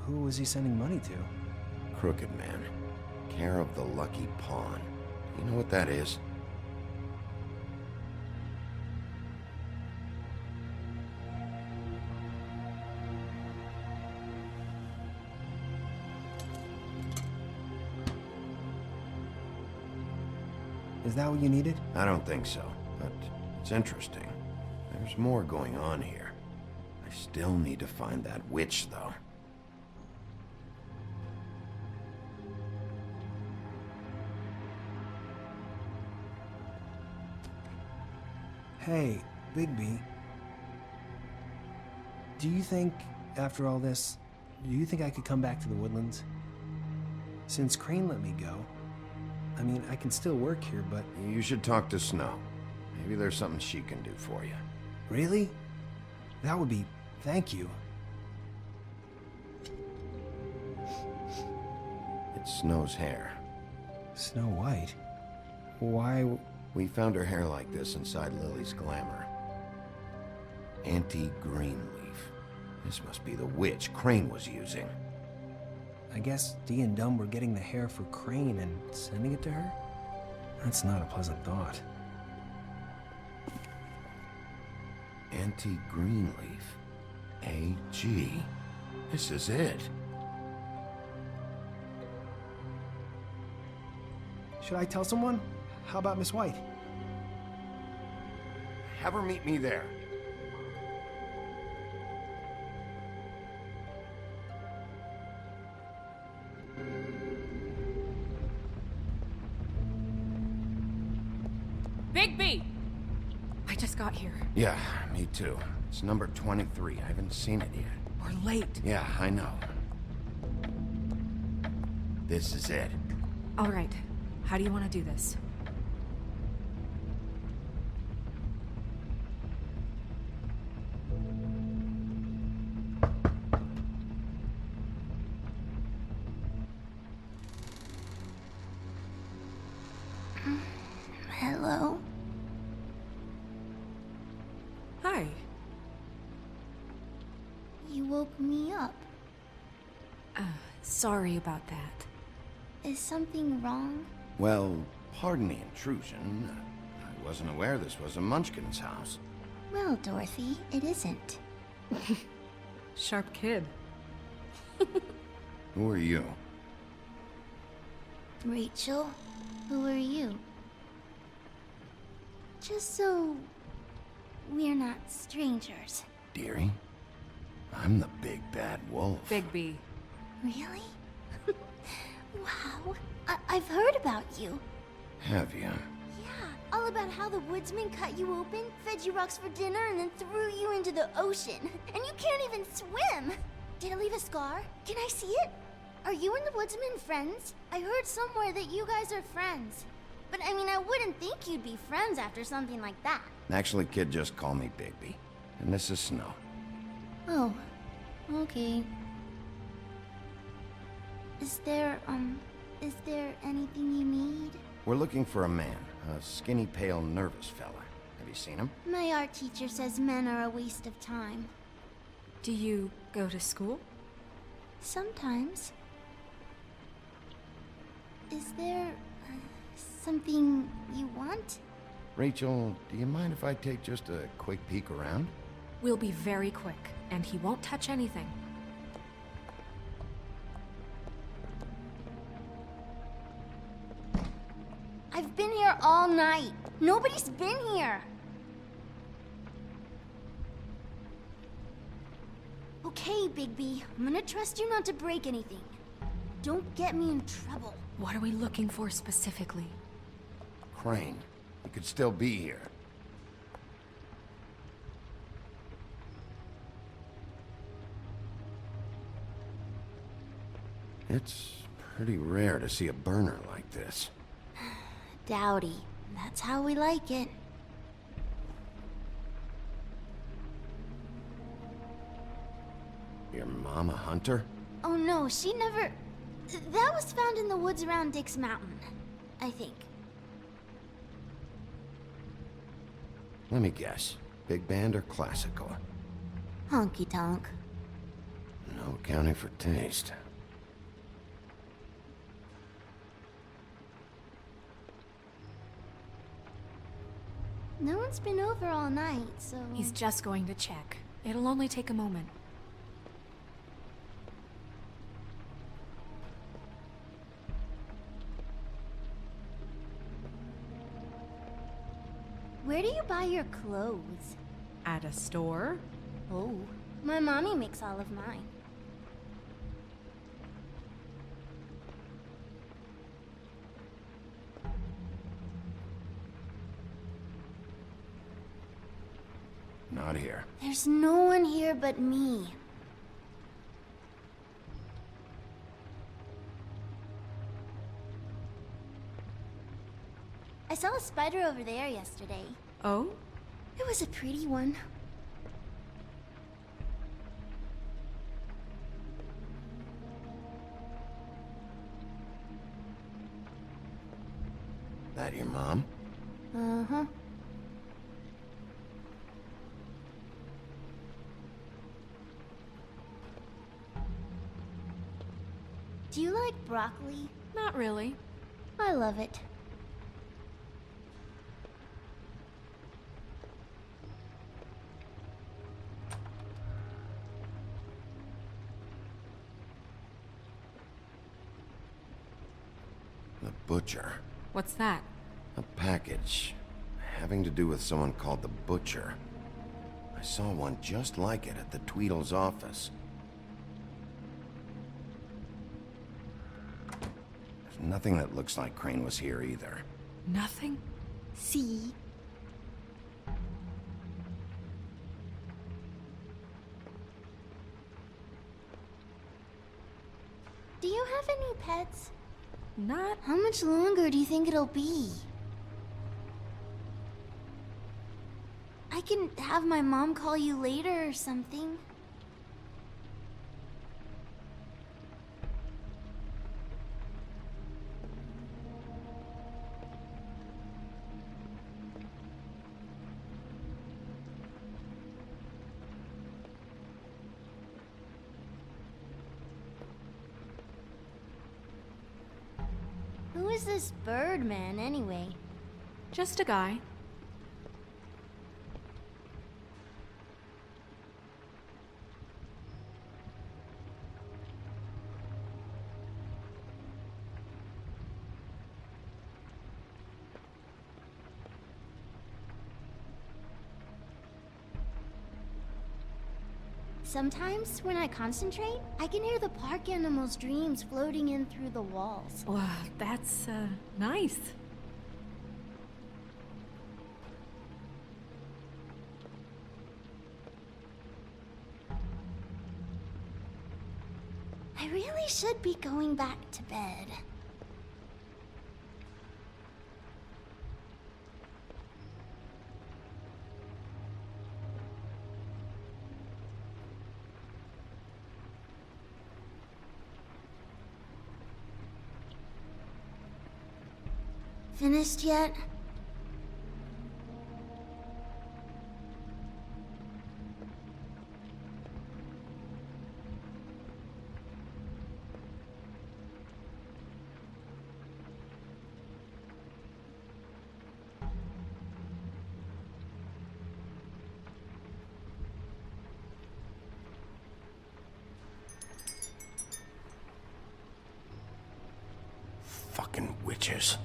Who was he sending money to?
Crooked Man. Care of the Lucky Pawn. You know what that is?
Is that what you needed?
I don't think so, but it's interesting. There's more going on here. I still need to find that witch, though.
Hey, Bigby. Do you think, after all this, do you think I could come back to the Woodlands? Since Crane let me go, I mean, I can still work here, but...
You should talk to Snow. Maybe there's something she can do for you.
Really? That would be... Thank you.
It's Snow's hair.
Snow White? Why?
We found her hair like this inside Lily's glamour. Auntie Greenleaf. This must be the witch Crane was using.
I guess Dee and Dumb were getting the hair for Crane and sending it to her? That's not a pleasant thought.
Auntie Greenleaf. A.G. This is it.
Should I tell someone? How about Miss White?
Have her meet me there.
Bigby! I just got here.
Yeah, me too. It's number 23. I haven't seen it yet.
We're late.
Yeah, I know. This is it.
All right. How do you want to do this?
Hello?
Hi.
You woke me up.
Sorry about that.
Is something wrong?
Well, pardon the intrusion. I wasn't aware this was a Munchkin's house.
Well, Dorothy, it isn't.
Sharp kid.
Who are you?
Rachel, who are you? Just so we're not strangers.
Dearie? I'm the big bad wolf.
Bigby.
Really? Wow. I've heard about you.
Have you?
Yeah, all about how the woodsman cut you open, fed you rocks for dinner, and then threw you into the ocean. And you can't even swim! Did it leave a scar? Can I see it? Are you and the woodsman friends? I heard somewhere that you guys are friends. But I mean, I wouldn't think you'd be friends after something like that.
Actually, kid, just call me Bigby. And this is Snow.
Oh, okay. Is there anything you need?
We're looking for a man. A skinny, pale, nervous fella. Have you seen him?
My art teacher says men are a waste of time.
Do you go to school?
Sometimes. Is there something you want?
Rachel, do you mind if I take just a quick peek around?
We'll be very quick, and he won't touch anything.
I've been here all night. Nobody's been here. Okay, Bigby. I'm gonna trust you not to break anything. Don't get me in trouble.
What are we looking for specifically?
Crane. He could still be here. It's pretty rare to see a burner like this.
Dowdy. That's how we like it.
Your mom a hunter?
Oh no, she never... That was found in the woods around Dick's Mountain, I think.
Let me guess. Big band or classical?
Honky tonk.
No accounting for taste.
No one's been over all night, so...
He's just going to check. It'll only take a moment.
Where do you buy your clothes?
At a store?
Oh, my mommy makes all of mine.
Not here.
There's no one here but me. I saw a spider over there yesterday.
Oh?
It was a pretty one.
That your mom?
Uh-huh. Do you like broccoli?
Not really.
I love it.
The Butcher.
What's that?
A package having to do with someone called the Butcher. I saw one just like it at the Tweedle's office. There's nothing that looks like Crane was here either.
Nothing?
See? Do you have any pets?
Not.
How much longer do you think it'll be? I can have my mom call you later or something. Who is this Birdman, anyway?
Just a guy.
Sometimes, when I concentrate, I can hear the park animals' dreams floating in through the walls.
Wow, that's, nice.
I really should be going back to bed. Finished yet?
Fucking witches.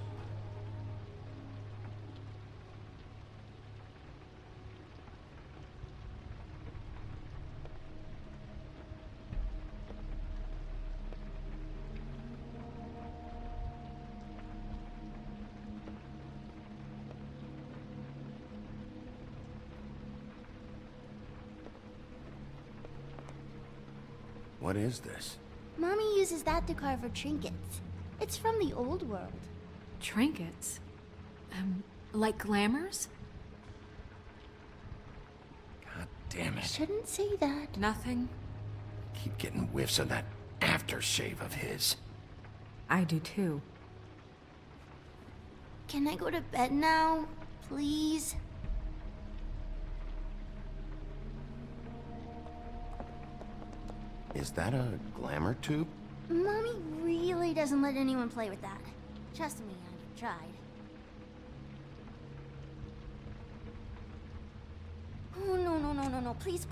What is this?
Mommy uses that to carve her trinkets. It's from the old world.
Trinkets? Like glamours?
God damn it.
Shouldn't say that.
Nothing.
Keep getting whiffs of that aftershave of his.
I do too.
Can I go to bed now? Please?
Is that a glamour tube?
Mommy really doesn't let anyone play with that. Trust me, I've tried. Oh, no. Please,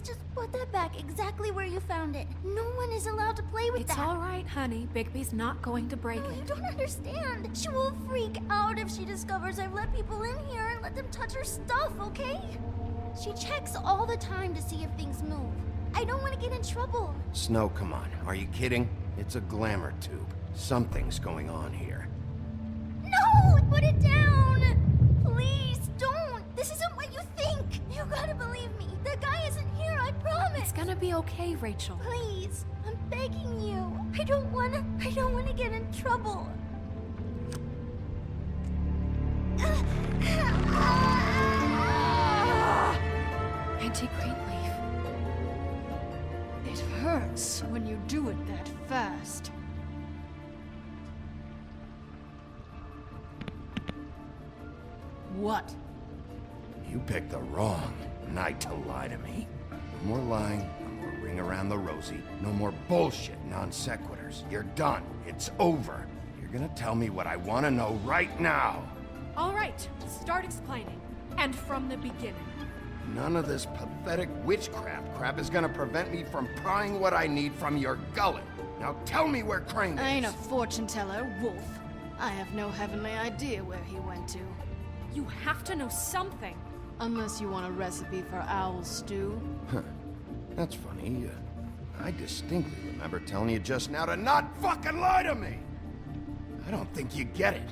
just put that back exactly where you found it. No one is allowed to play with that.
It's all right, honey. Bigby's not going to break
No,
it.
you don't understand. She will freak out if she discovers I've let people in here and let them touch her stuff, okay? She checks all the time to see if things move. I don't want to get in trouble.
Snow, come on. Are you kidding? It's a glamour tube. Something's going on here.
No! Put it down! Please, don't! This isn't what you think! You gotta believe me. The guy isn't here, I promise!
It's gonna be okay, Rachel.
Please, I'm begging you. I don't wanna get in trouble.
Auntie Greenleaf.
It hurts when you do it that fast.
what?
You picked the wrong night to lie to me. No more lying, no more ring around the rosy, no more bullshit non sequiturs. You're done. It's over. You're gonna tell me what I want to know right now.
All right, start explaining. And from the beginning.
None of this pathetic witchcraft crap is gonna prevent me from prying what I need from your gullet. Now tell me where Crane is.
I ain't a fortune teller, Wolf. I have no heavenly idea where he went to.
You have to know something.
Unless you want a recipe for owl stew.
Huh. That's funny. I distinctly remember telling you just now to not fucking lie to me! I don't think you get it.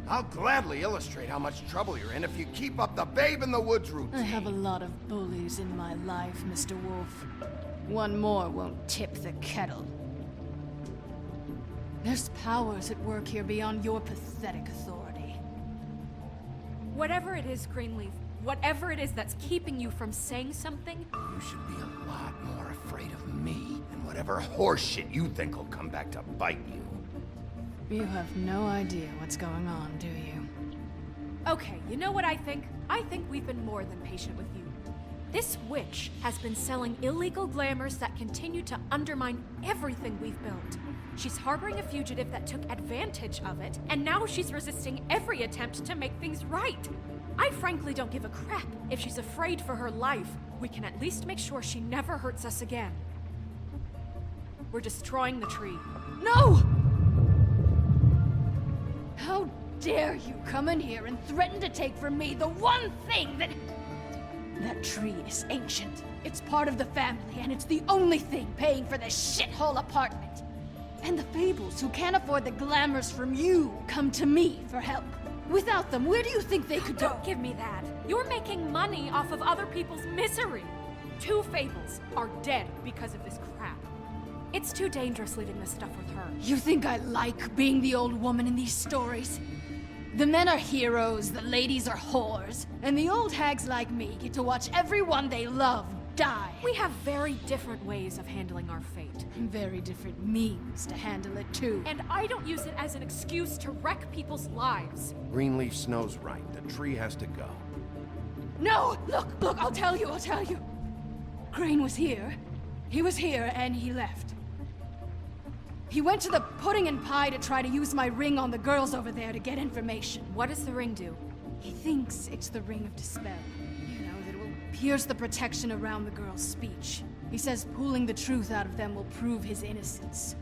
I'll gladly illustrate how much trouble you're in if you keep up the Babe in the Woods routine.
I have a lot of bullies in my life, Mr. Wolf. One more won't tip the kettle. There's powers at work here beyond your pathetic authority.
Whatever it is, Greenleaf, whatever it is that's keeping you from saying something...
You should be a lot more afraid of me and whatever horseshit you think will come back to bite you.
You have no idea what's going on, do you?
Okay, you know what I think? I think we've been more than patient with you. This witch has been selling illegal glamours that continue to undermine everything we've built. She's harboring a fugitive that took advantage of it, and now she's resisting every attempt to make things right. I frankly don't give a crap if she's afraid for her life. We can at least make sure she never hurts us again. We're destroying the tree.
No! How dare you come in here and threaten to take from me the one thing that... That tree is ancient. It's part of the family, and it's the only thing paying for this shithole apartment. And the Fables, who can't afford the glamours from you, come to me for help. Without them, where do you think they could go?
Don't give me that. You're making money off of other people's misery. 2 Fables are dead because of this crap. It's too dangerous leaving this stuff with her.
You think I like being the old woman in these stories? The men are heroes, the ladies are whores, and the old hags like me get to watch everyone they love die.
We have very different ways of handling our fate.
Very different means to handle it, too.
And I don't use it as an excuse to wreck people's lives.
Greenleaf Snow's right. The tree has to go.
No! Look, I'll tell you. Crane was here. He was here, and he left. He went to the Pudding and Pie to try to use my ring on the girls over there to get information.
What does the ring do?
He thinks it's the Ring of Dispel. You know, that it will pierce the protection around the girls' speech. He says pulling the truth out of them will prove his innocence.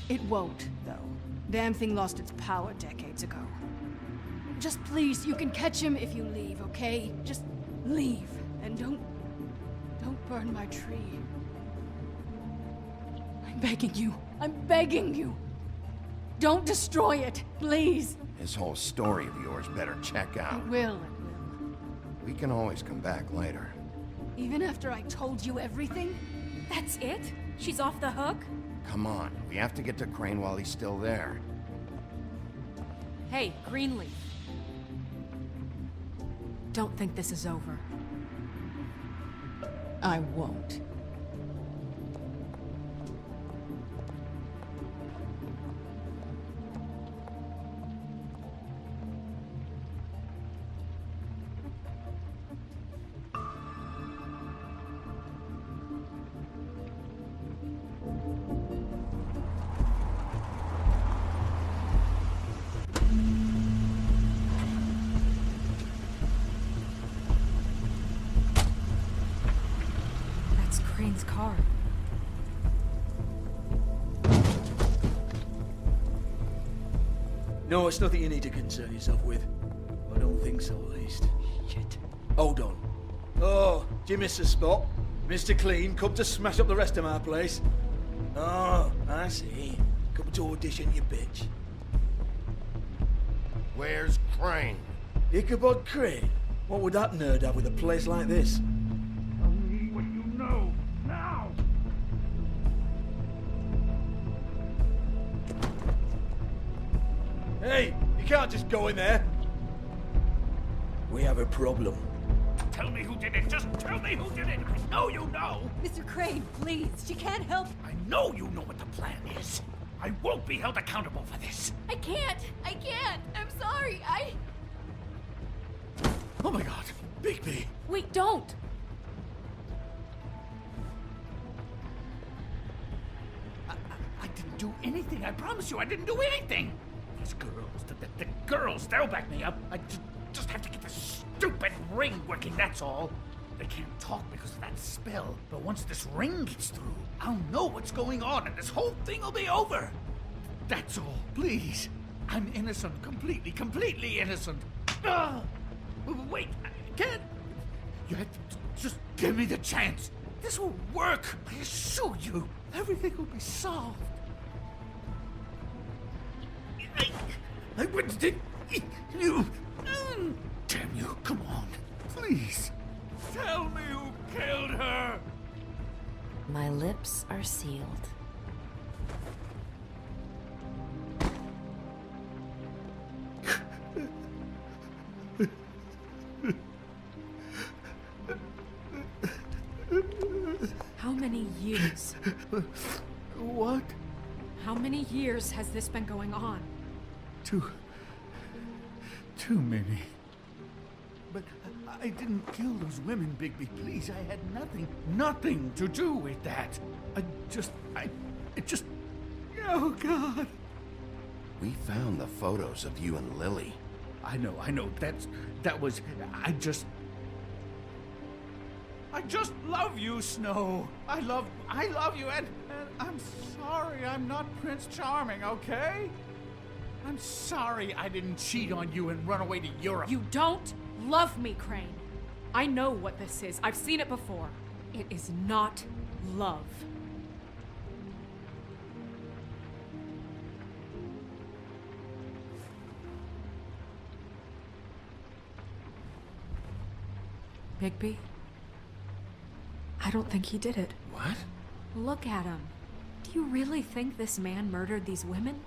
It won't, though. Damn thing lost its power decades ago. Just please, you can catch him if you leave, okay? Just leave, and don't burn my tree. I'm begging you. Don't destroy it, please.
This whole story of yours better check out.
It will.
We can always come back later.
Even after I told you everything?
That's it? She's off the hook?
Come on, we have to get to Crane while he's still there.
Hey, Greenleaf. Don't think this is over.
I won't.
Crane's car.
No, it's nothing you need to concern yourself with. I don't think so, at least. Shit. Hold on. Oh, do you miss a spot? Mr. Clean, come to smash up the rest of my place. Oh, I see. Come to audition, you bitch.
Where's Crane?
Ichabod Crane? What would that nerd have with a place like this?
Tell me what you know, now!
Hey, you can't just go in there. We have a problem.
Tell me who did it. Just tell me who did it. I know you know.
Mr. Crane, please. She can't help.
I know you know what the plan is. I won't be held accountable for this.
I can't. I'm sorry.
Oh my god, Bigby!
Wait, don't!
I didn't do anything. I promise you, I didn't do anything. These girls, the girls, they'll back me up. I just have to get this stupid ring working, that's all. They can't talk because of that spell, but once this ring gets through, I'll know what's going on and this whole thing will be over. That's all, please. I'm innocent, completely innocent. Wait, I can't. You have to just give me the chance. This will work. I assure you, everything will be solved. I wouldn't. You. Damn you! Come on, please. Tell me who killed her.
My lips are sealed.
How many years?
What?
How many years has this been going on?
Too many. But I didn't kill those women, Bigby. Please, I had nothing to do with that. It just. Oh, God.
We found the photos of you and Lily.
I know. That was. I just love you, Snow. I love you, and I'm sorry I'm not Prince Charming, okay? I'm sorry I didn't cheat on you and run away to Europe.
You don't love me, Crane. I know what this is. I've seen it before. It is not love. Bigby? I don't think he did it.
What?
Look at him. Do you really think this man murdered these women?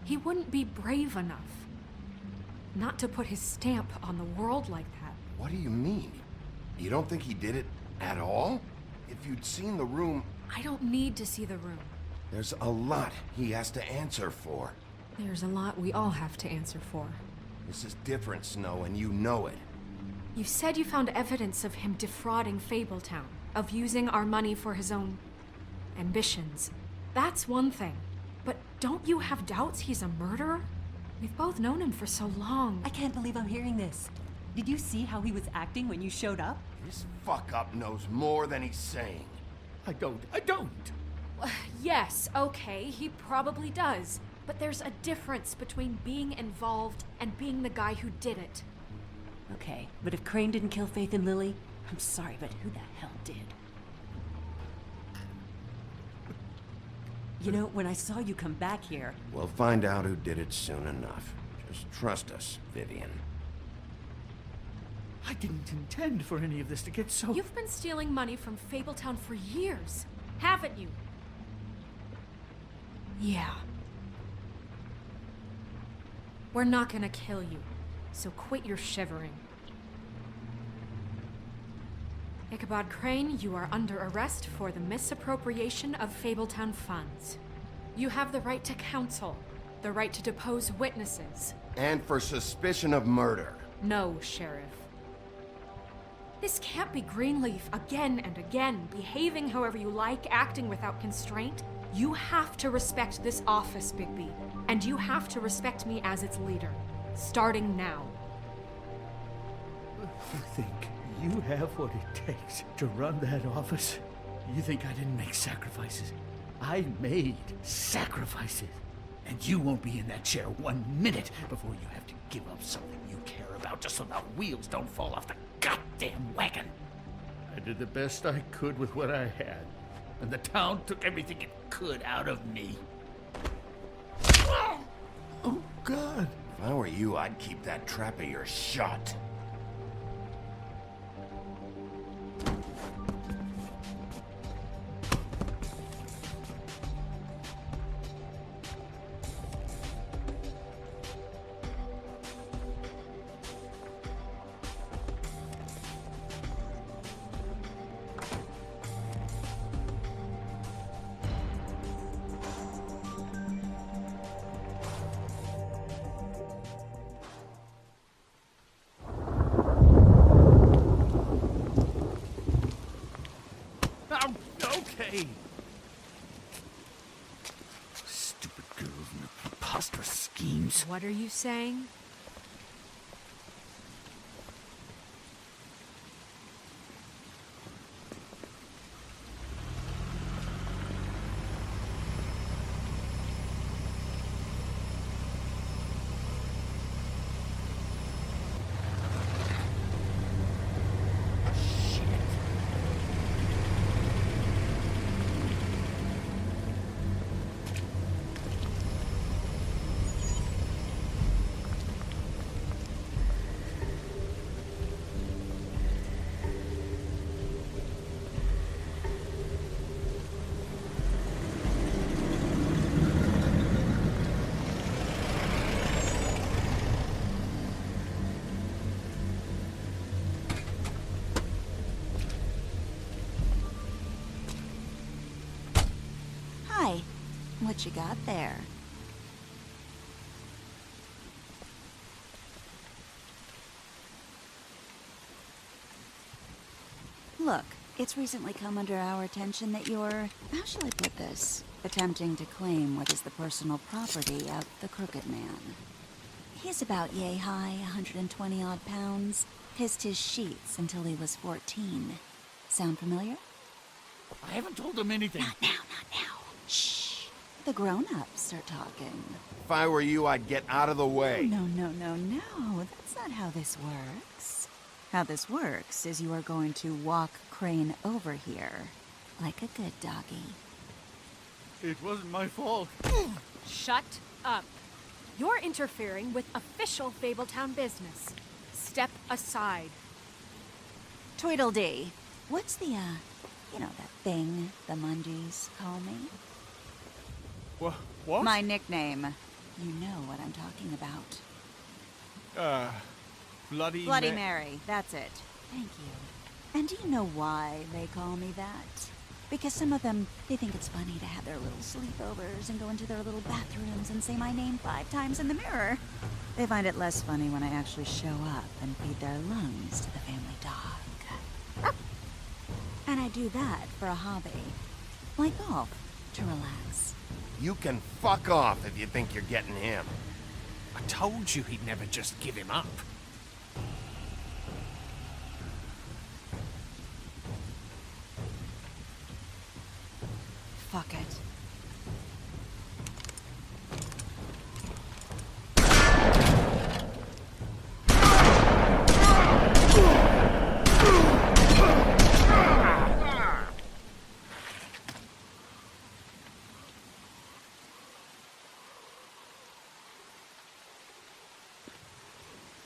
He wouldn't be brave enough. Not to put his stamp on the world like that.
What do you mean? You don't think he did it at all? If you'd seen the room...
I don't need to see the room.
There's a lot he has to answer for.
There's a lot we all have to answer for.
This is different, Snow, and you know it.
You said you found evidence of him defrauding Fabletown, of using our money for his own ambitions. That's one thing. But don't you have doubts he's a murderer? We've both known him for so long.
I can't believe I'm hearing this. Did you see how he was acting when you showed up?
This fuck-up knows more than he's saying.
I don't.
Yes, okay, he probably does. But there's a difference between being involved and being the guy who did it.
Okay, but if Crane didn't kill Faith and Lily, I'm sorry, but who the hell did? You know, when I saw you come back here...
We'll find out who did it soon enough. Just trust us, Vivian.
I didn't intend for any of this to get so...
You've been stealing money from Fabletown for years, haven't you? Yeah. We're not gonna kill you, so quit your shivering. Ichabod Crane, you are under arrest for the misappropriation of Fabletown funds. You have the right to counsel, the right to depose witnesses.
And for suspicion of murder.
No, Sheriff. This can't be Greenleaf again and again, behaving however you like, acting without constraint. You have to respect this office, Bigby, and you have to respect me as its leader, starting now.
You think you have what it takes to run that office? You think I didn't make sacrifices? I made sacrifices. And you won't be in that chair 1 minute before you have to give up something you care about just so the wheels don't fall off the goddamn wagon. I did the best I could with what I had, and the town took everything it could out of me. Oh, God.
If I were you, I'd keep that trap of yours shut.
way. Stupid girls and their preposterous schemes.
What are you saying?
Hi. What you got there? Look, it's recently come under our attention that you're, how shall I put this, attempting to claim what is the personal property of the Crooked Man. He's about yay high, 120 odd pounds, pissed his sheets until he was 14. Sound familiar?
I haven't told him anything.
Not now, not now. Shh. The grown-ups are talking.
If I were you, I'd get out of the way.
No, no, no, no. That's not how this works. How this works is you are going to walk Crane over here, like a good doggy.
It wasn't my fault.
Shut up. You're interfering with official Fabletown business. Step aside.
Tweedledee. What's the, you know, that thing the Mundies call me?
What?
My nickname. You know what I'm talking about. Bloody Mary, that's it. Thank you. And do you know why they call me that? Because some of them, they think it's funny to have their little sleepovers and go into their little bathrooms and say my name 5 times in the mirror. They find it less funny when I actually show up and feed their lungs to the family dog. And I do that for a hobby. Like golf, to relax.
You can fuck off if you think you're getting him.
I told you he'd never just give him up.
Fuck it.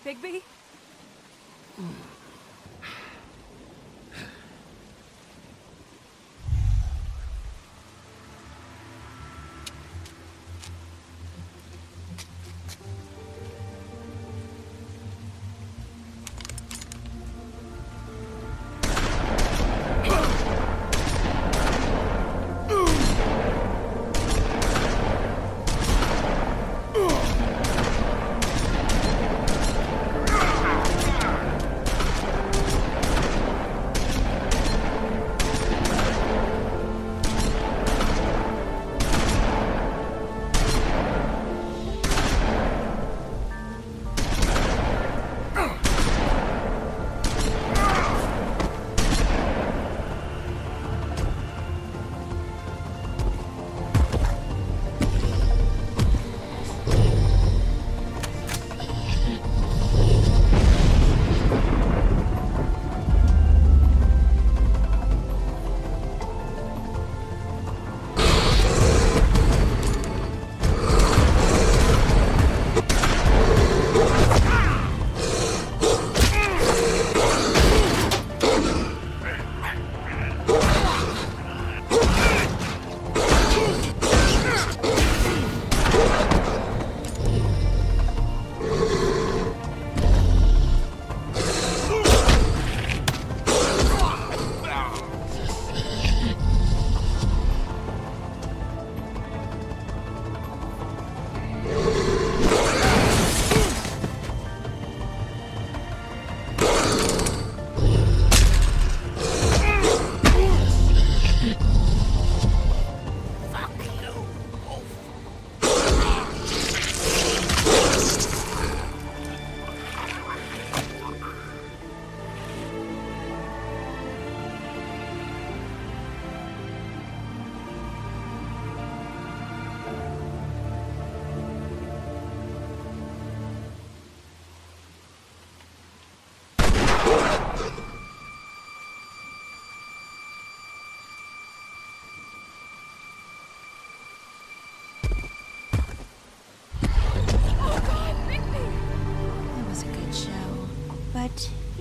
Bigby?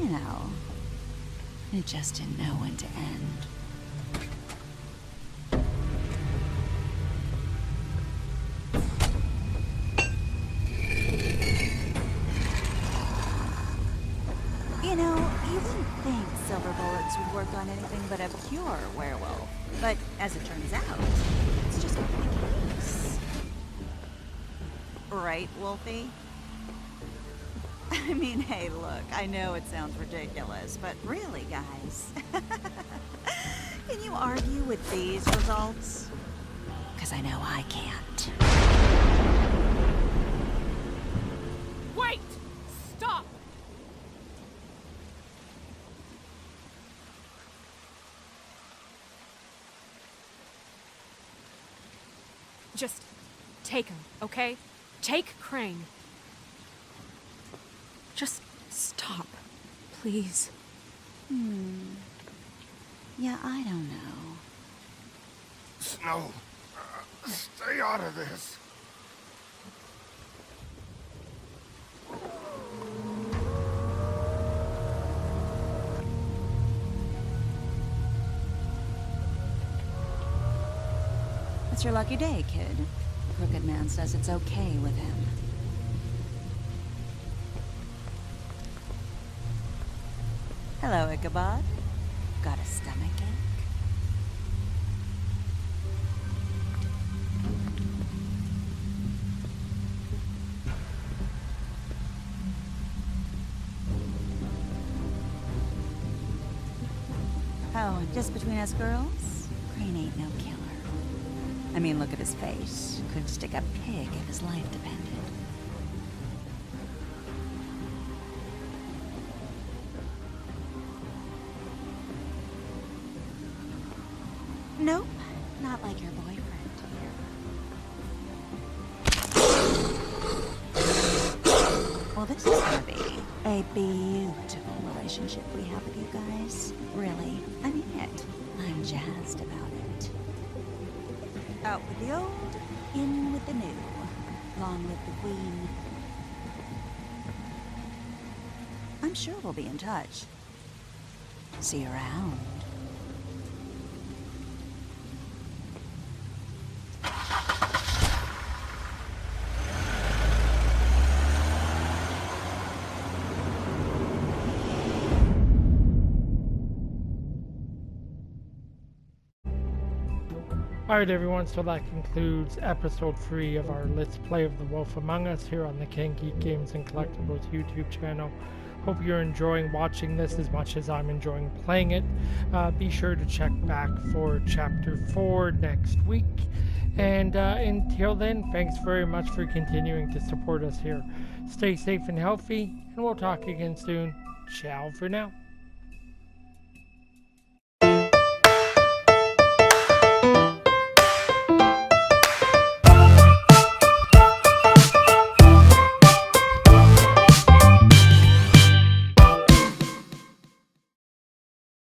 You know, it just didn't know when to end. You know, you wouldn't think silver bullets would work on anything but a pure werewolf. But as it turns out, it's just not the case. Right, Wolfie? I mean, hey, look, I know it sounds ridiculous, but really, guys, can you argue with these results? Because I know I can't.
Wait! Stop!
Just take him, okay? Take Crane. Just stop, please.
Yeah, I don't know.
Snow, stay out of this.
It's your lucky day, kid. The Crooked Man says it's okay with him. Hello, Ichabod. Got a stomachache? Oh, and just between us girls, Crane ain't no killer. I mean, look at his face. Could stick a pig if his life depended. Nope, not like your boyfriend here. Well, this is gonna be a beautiful relationship we have with you guys. Really, I mean it. I'm jazzed about it. Out with the old, in with the new. Long live the Queen. I'm sure we'll be in touch. See you around.
Alright everyone, so that concludes episode 3 of our Let's Play of The Wolf Among Us here on the King Geek Games and Collectibles YouTube channel. Hope you're enjoying watching this as much as I'm enjoying playing it. Be sure to check back for Chapter 4 next week. And until then, thanks very much for continuing to support us here. Stay safe and healthy, and we'll talk again soon. Ciao for now.